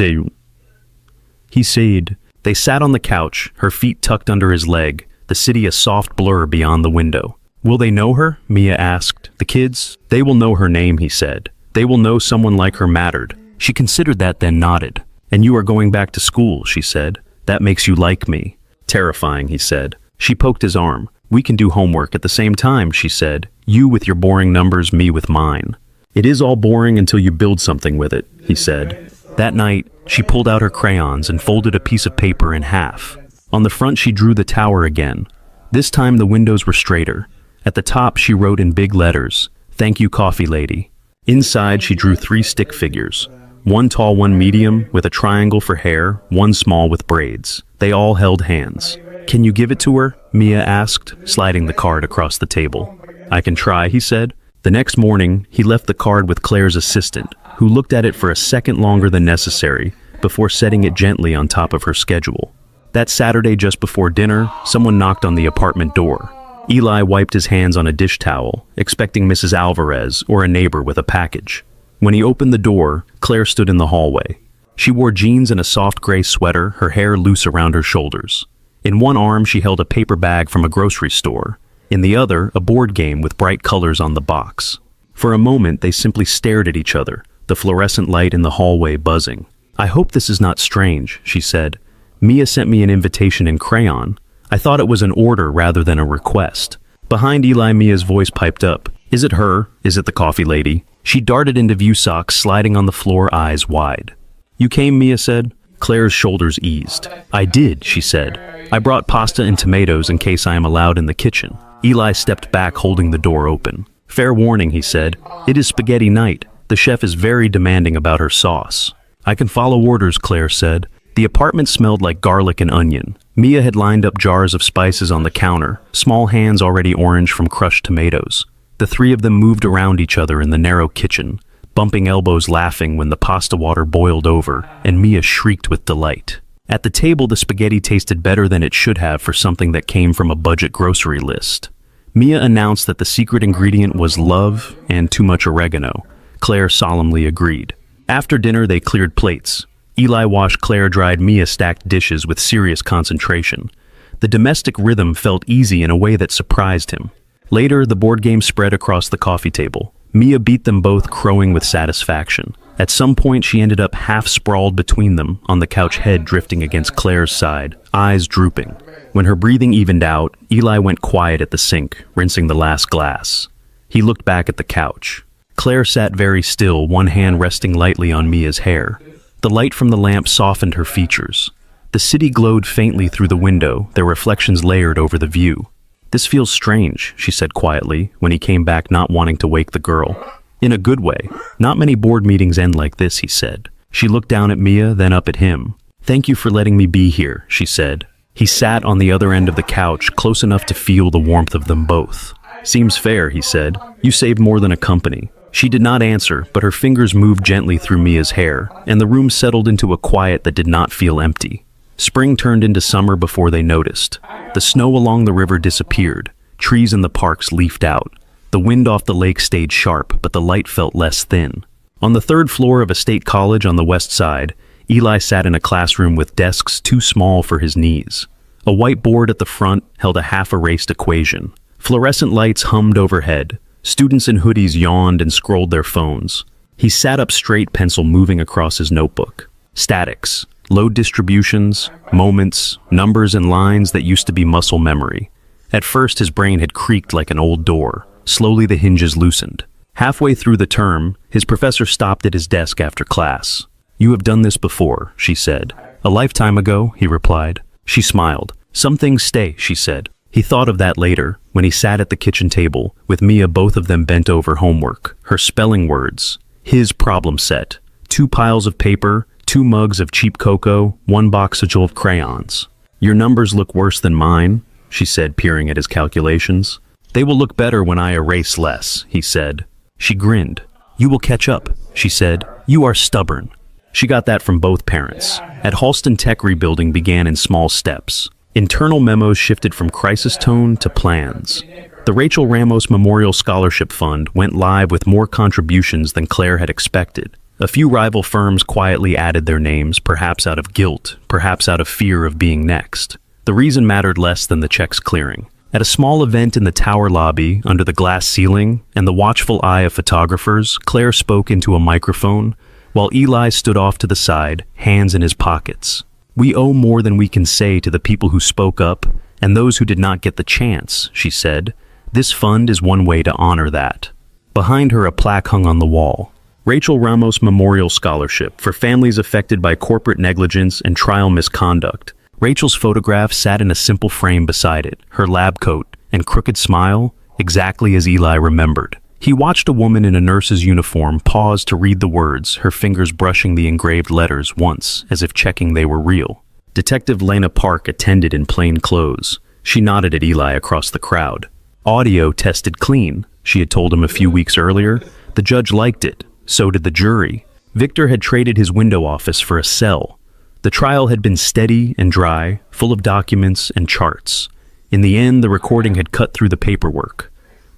He said. They sat on the couch, her feet tucked under his leg, the city a soft blur beyond the window. "Will they know her?" Mia asked. "The kids?" "They will know her name," he said. "They will know someone like her mattered." She considered that, then nodded. "And you are going back to school," she said. "That makes you like me." "Terrifying," he said. She poked his arm. "We can do homework at the same time," she said. "You with your boring numbers, me with mine." "It is all boring until you build something with it," he said. That night, she pulled out her crayons and folded a piece of paper in half. On the front, she drew the tower again. This time, the windows were straighter. At the top, she wrote in big letters, "Thank you, coffee lady." Inside, she drew 3 stick figures. One tall, one medium, with a triangle for hair, one small with braids. They all held hands. "Can you give it to her?" Mia asked, sliding the card across the table. "I can try," he said. The next morning, he left the card with Claire's assistant, who looked at it for a second longer than necessary before setting it gently on top of her schedule. That Saturday, just before dinner, someone knocked on the apartment door. Eli wiped his hands on a dish towel, expecting Mrs. Alvarez or a neighbor with a package. When he opened the door, Claire stood in the hallway. She wore jeans and a soft gray sweater, her hair loose around her shoulders. In one arm, she held a paper bag from a grocery store. In the other, a board game with bright colors on the box. For a moment, they simply stared at each other, the fluorescent light in the hallway buzzing. "I hope this is not strange," she said. "Mia sent me an invitation in crayon. I thought it was an order rather than a request." Behind Eli, Mia's voice piped up. "Is it her? Is it the coffee lady?" She darted into view, socks sliding on the floor, eyes wide. "You came," Mia said. Claire's shoulders eased. "I did," she said. "I brought pasta and tomatoes in case I am allowed in the kitchen." Eli stepped back, holding the door open. "Fair warning," he said. "It is spaghetti night. The chef is very demanding about her sauce." "I can follow orders," Claire said. The apartment smelled like garlic and onion. Mia had lined up jars of spices on the counter, small hands already orange from crushed tomatoes. The 3 of them moved around each other in the narrow kitchen, bumping elbows, laughing when the pasta water boiled over, and Mia shrieked with delight. At the table, the spaghetti tasted better than it should have for something that came from a budget grocery list. Mia announced that the secret ingredient was love and too much oregano. Claire solemnly agreed. After dinner, they cleared plates. Eli washed Claire-dried, Mia stacked dishes with serious concentration. The domestic rhythm felt easy in a way that surprised him. Later, the board game spread across the coffee table. Mia beat them both, crowing with satisfaction. At some point, she ended up half sprawled between them, on the couch, head drifting against Claire's side, eyes drooping. When her breathing evened out, Eli went quiet at the sink, rinsing the last glass. He looked back at the couch. Claire sat very still, one hand resting lightly on Mia's hair. The light from the lamp softened her features. The city glowed faintly through the window, their reflections layered over the view. "This feels strange," she said quietly, when he came back, not wanting to wake the girl. "In a good way. Not many board meetings end like this," he said. She looked down at Mia, then up at him. "Thank you for letting me be here," she said. He sat on the other end of the couch, close enough to feel the warmth of them both. "Seems fair," he said. "You saved more than a company." She did not answer, but her fingers moved gently through Mia's hair, and the room settled into a quiet that did not feel empty. Spring turned into summer before they noticed. The snow along the river disappeared. Trees in the parks leafed out. The wind off the lake stayed sharp, but the light felt less thin. On the 3rd floor of a state college on the west side, Eli sat in a classroom with desks too small for his knees. A whiteboard at the front held a half-erased equation. Fluorescent lights hummed overhead. Students in hoodies yawned and scrolled their phones. He sat up straight, pencil moving across his notebook. Statics, load distributions, moments, numbers and lines that used to be muscle memory. At first his brain had creaked like an old door. Slowly the hinges loosened. Halfway through the term, his professor stopped at his desk after class. "You have done this before," she said. "A lifetime ago," he replied. She smiled. "Some things stay," she said. He thought of that later, when he sat at the kitchen table, with Mia, both of them bent over homework, her spelling words, his problem set, 2 piles of paper, 2 mugs of cheap cocoa, 1 box of crayons. "Your numbers look worse than mine," she said, peering at his calculations. "They will look better when I erase less," he said. She grinned. "You will catch up," she said. "You are stubborn." She got that from both parents. At Halston, Tech rebuilding began in small steps. Internal memos shifted from crisis tone to plans. The Rachel Ramos Memorial Scholarship Fund went live with more contributions than Claire had expected. A few rival firms quietly added their names, perhaps out of guilt, perhaps out of fear of being next. The reason mattered less than the checks clearing. At a small event in the tower lobby, under the glass ceiling and the watchful eye of photographers, Claire spoke into a microphone, while Eli stood off to the side, hands in his pockets. "We owe more than we can say to the people who spoke up and those who did not get the chance," she said. "This fund is one way to honor that." Behind her, a plaque hung on the wall. Rachel Ramos Memorial Scholarship for families affected by corporate negligence and trial misconduct. Rachel's photograph sat in a simple frame beside it, her lab coat and crooked smile, exactly as Eli remembered. He watched a woman in a nurse's uniform pause to read the words, her fingers brushing the engraved letters once, as if checking they were real. Detective Lena Park attended in plain clothes. She nodded at Eli across the crowd. "Audio tested clean," she had told him a few weeks earlier. The judge liked it. So did the jury. Victor had traded his window office for a cell. The trial had been steady and dry, full of documents and charts. In the end, the recording had cut through the paperwork.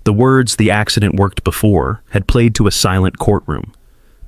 The words "the accident worked before" had played to a silent courtroom.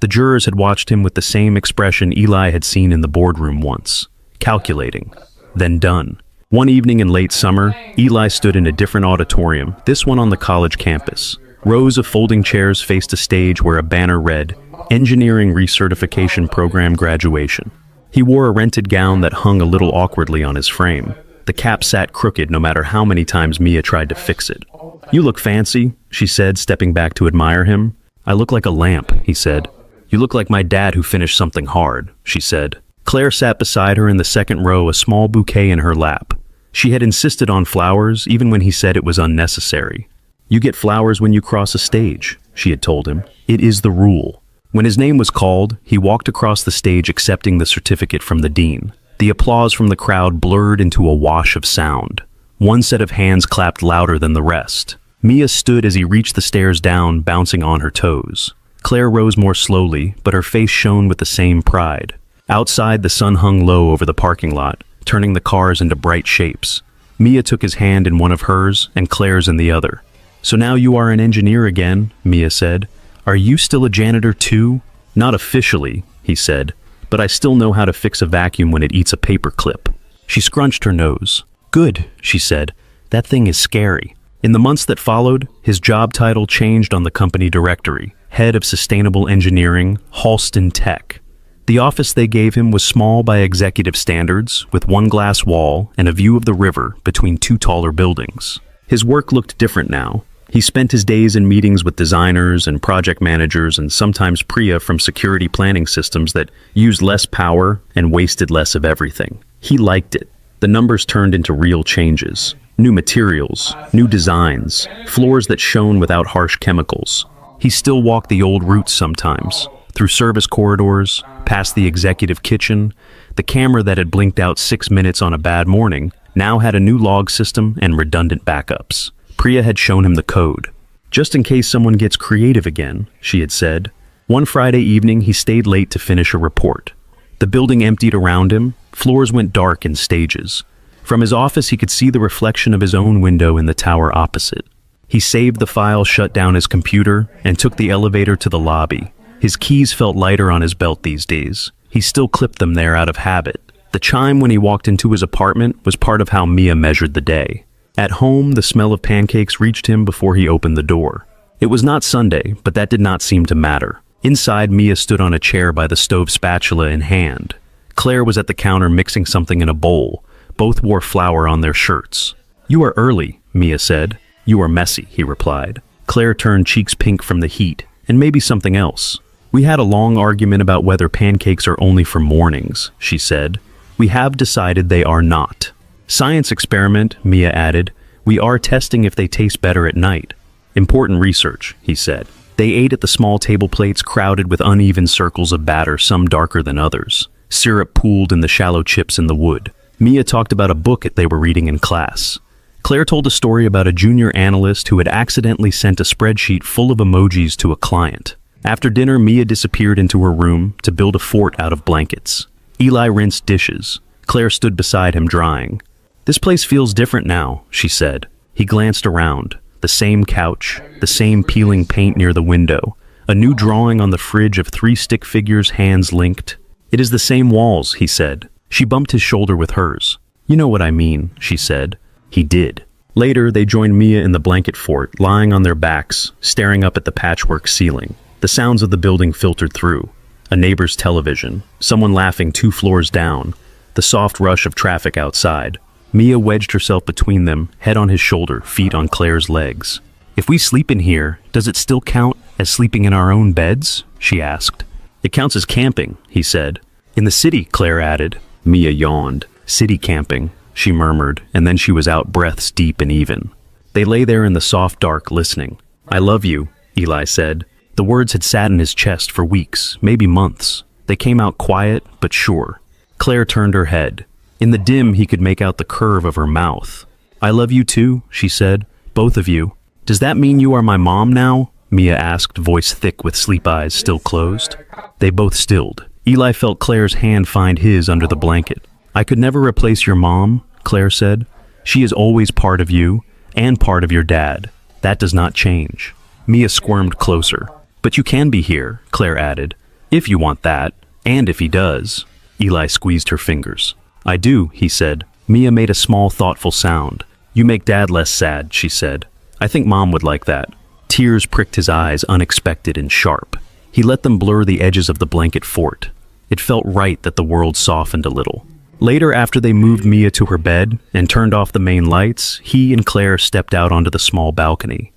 The jurors had watched him with the same expression Eli had seen in the boardroom once, calculating, then done. One evening in late summer, Eli stood in a different auditorium, this one on the college campus. Rows of folding chairs faced a stage where a banner read, "Engineering Recertification Program Graduation." He wore a rented gown that hung a little awkwardly on his frame. The cap sat crooked no matter how many times Mia tried to fix it. "You look fancy," she said, stepping back to admire him. "I look like a lamp," he said. "You look like my dad who finished something hard," she said. Claire sat beside her in the second row, a small bouquet in her lap. She had insisted on flowers, even when he said it was unnecessary. "You get flowers when you cross a stage," she had told him. "It is the rule." When his name was called, he walked across the stage accepting the certificate from the dean. The applause from the crowd blurred into a wash of sound. One set of hands clapped louder than the rest. Mia stood as he reached the stairs down, bouncing on her toes. Claire rose more slowly, but her face shone with the same pride. Outside, the sun hung low over the parking lot, turning the cars into bright shapes. Mia took his hand in one of hers and Claire's in the other. "So now you are an engineer again," Mia said. "Are you still a janitor too?" "Not officially," he said, "but I still know how to fix a vacuum when it eats a paper clip." She scrunched her nose. "Good," she said. "That thing is scary." In the months that followed, his job title changed on the company directory, Head of Sustainable Engineering, Halston Tech. The office they gave him was small by executive standards, with one glass wall and a view of the river between 2 taller buildings. His work looked different now. He spent his days in meetings with designers and project managers and sometimes Priya from security planning systems that used less power and wasted less of everything. He liked it. The numbers turned into real changes. New materials, new designs, floors that shone without harsh chemicals. He still walked the old routes sometimes, through service corridors, past the executive kitchen. The camera that had blinked out 6 minutes on a bad morning now had a new log system and redundant backups. Priya had shown him the code. "Just in case someone gets creative again," she had said. One Friday evening, he stayed late to finish a report. The building emptied around him. Floors went dark in stages. From his office, he could see the reflection of his own window in the tower opposite. He saved the file, shut down his computer, and took the elevator to the lobby. His keys felt lighter on his belt these days. He still clipped them there out of habit. The chime when he walked into his apartment was part of how Mia measured the day. At home, the smell of pancakes reached him before he opened the door. It was not Sunday, but that did not seem to matter. Inside, Mia stood on a chair by the stove, spatula in hand. Claire was at the counter mixing something in a bowl. Both wore flour on their shirts. "You are early," Mia said. "You are messy," he replied. Claire turned cheeks pink from the heat, and maybe something else. "We had a long argument about whether pancakes are only for mornings," she said. "We have decided they are not." "Science experiment," Mia added. "We are testing if they taste better at night." "Important research," he said. They ate at the small table plates crowded with uneven circles of batter, some darker than others. Syrup pooled in the shallow chips in the wood. Mia talked about a book they were reading in class. Claire told a story about a junior analyst who had accidentally sent a spreadsheet full of emojis to a client. After dinner, Mia disappeared into her room to build a fort out of blankets. Eli rinsed dishes. Claire stood beside him, drying. "This place feels different now," she said. He glanced around. The same couch, the same peeling paint near the window, a new drawing on the fridge of 3 stick figures, hands linked. "It is the same walls," he said. She bumped his shoulder with hers. "You know what I mean," she said. He did. Later, they joined Mia in the blanket fort, lying on their backs, staring up at the patchwork ceiling. The sounds of the building filtered through. A neighbor's television, someone laughing 2 floors down, the soft rush of traffic outside. Mia wedged herself between them, head on his shoulder, feet on Claire's legs. "If we sleep in here, does it still count as sleeping in our own beds?" she asked. "It counts as camping," he said. "In the city," Claire added. Mia yawned. "City camping," she murmured, and then she was out, breaths deep and even. They lay there in the soft dark, listening. "I love you," Eli said. The words had sat in his chest for weeks, maybe months. They came out quiet, but sure. Claire turned her head. In the dim, he could make out the curve of her mouth. "I love you too," she said. "Both of you." "Does that mean you are my mom now?" Mia asked, voice thick with sleep eyes still closed. They both stilled. Eli felt Claire's hand find his under the blanket. "I could never replace your mom," Claire said. "She is always part of you, and part of your dad. That does not change." Mia squirmed closer. "But you can be here," Claire added. "If you want that, and if he does." Eli squeezed her fingers. "I do," he said. Mia made a small, thoughtful sound. "You make Dad less sad," she said. "I think Mom would like that." Tears pricked his eyes, unexpected and sharp. He let them blur the edges of the blanket fort. It felt right that the world softened a little. Later, after they moved Mia to her bed and turned off the main lights, he and Claire stepped out onto the small balcony.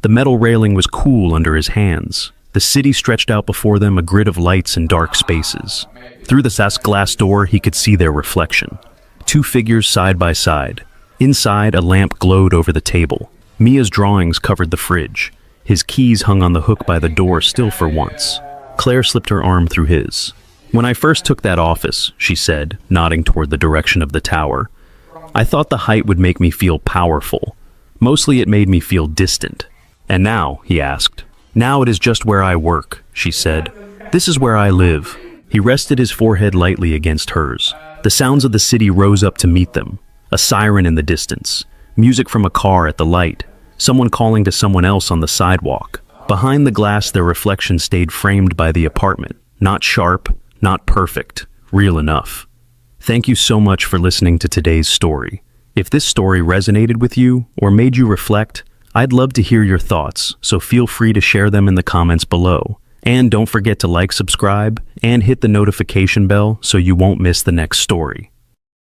The metal railing was cool under his hands. The city stretched out before them, a grid of lights and dark spaces. Through the glass door, he could see their reflection. 2 figures side by side. Inside, a lamp glowed over the table. Mia's drawings covered the fridge. His keys hung on the hook by the door, still for once. Claire slipped her arm through his. "When I first took that office," she said, nodding toward the direction of the tower, "I thought the height would make me feel powerful. Mostly it made me feel distant." "And now?" he asked. "Now it is just where I work," she said. "This is where I live." He rested his forehead lightly against hers. The sounds of the city rose up to meet them. A siren in the distance. Music from a car at the light. Someone calling to someone else on the sidewalk. Behind the glass, their reflection stayed framed by the apartment. Not sharp, not perfect, real enough. Thank you so much for listening to today's story. If this story resonated with you or made you reflect, I'd love to hear your thoughts, so feel free to share them in the comments below. And don't forget to like, subscribe, and hit the notification bell so you won't miss the next story.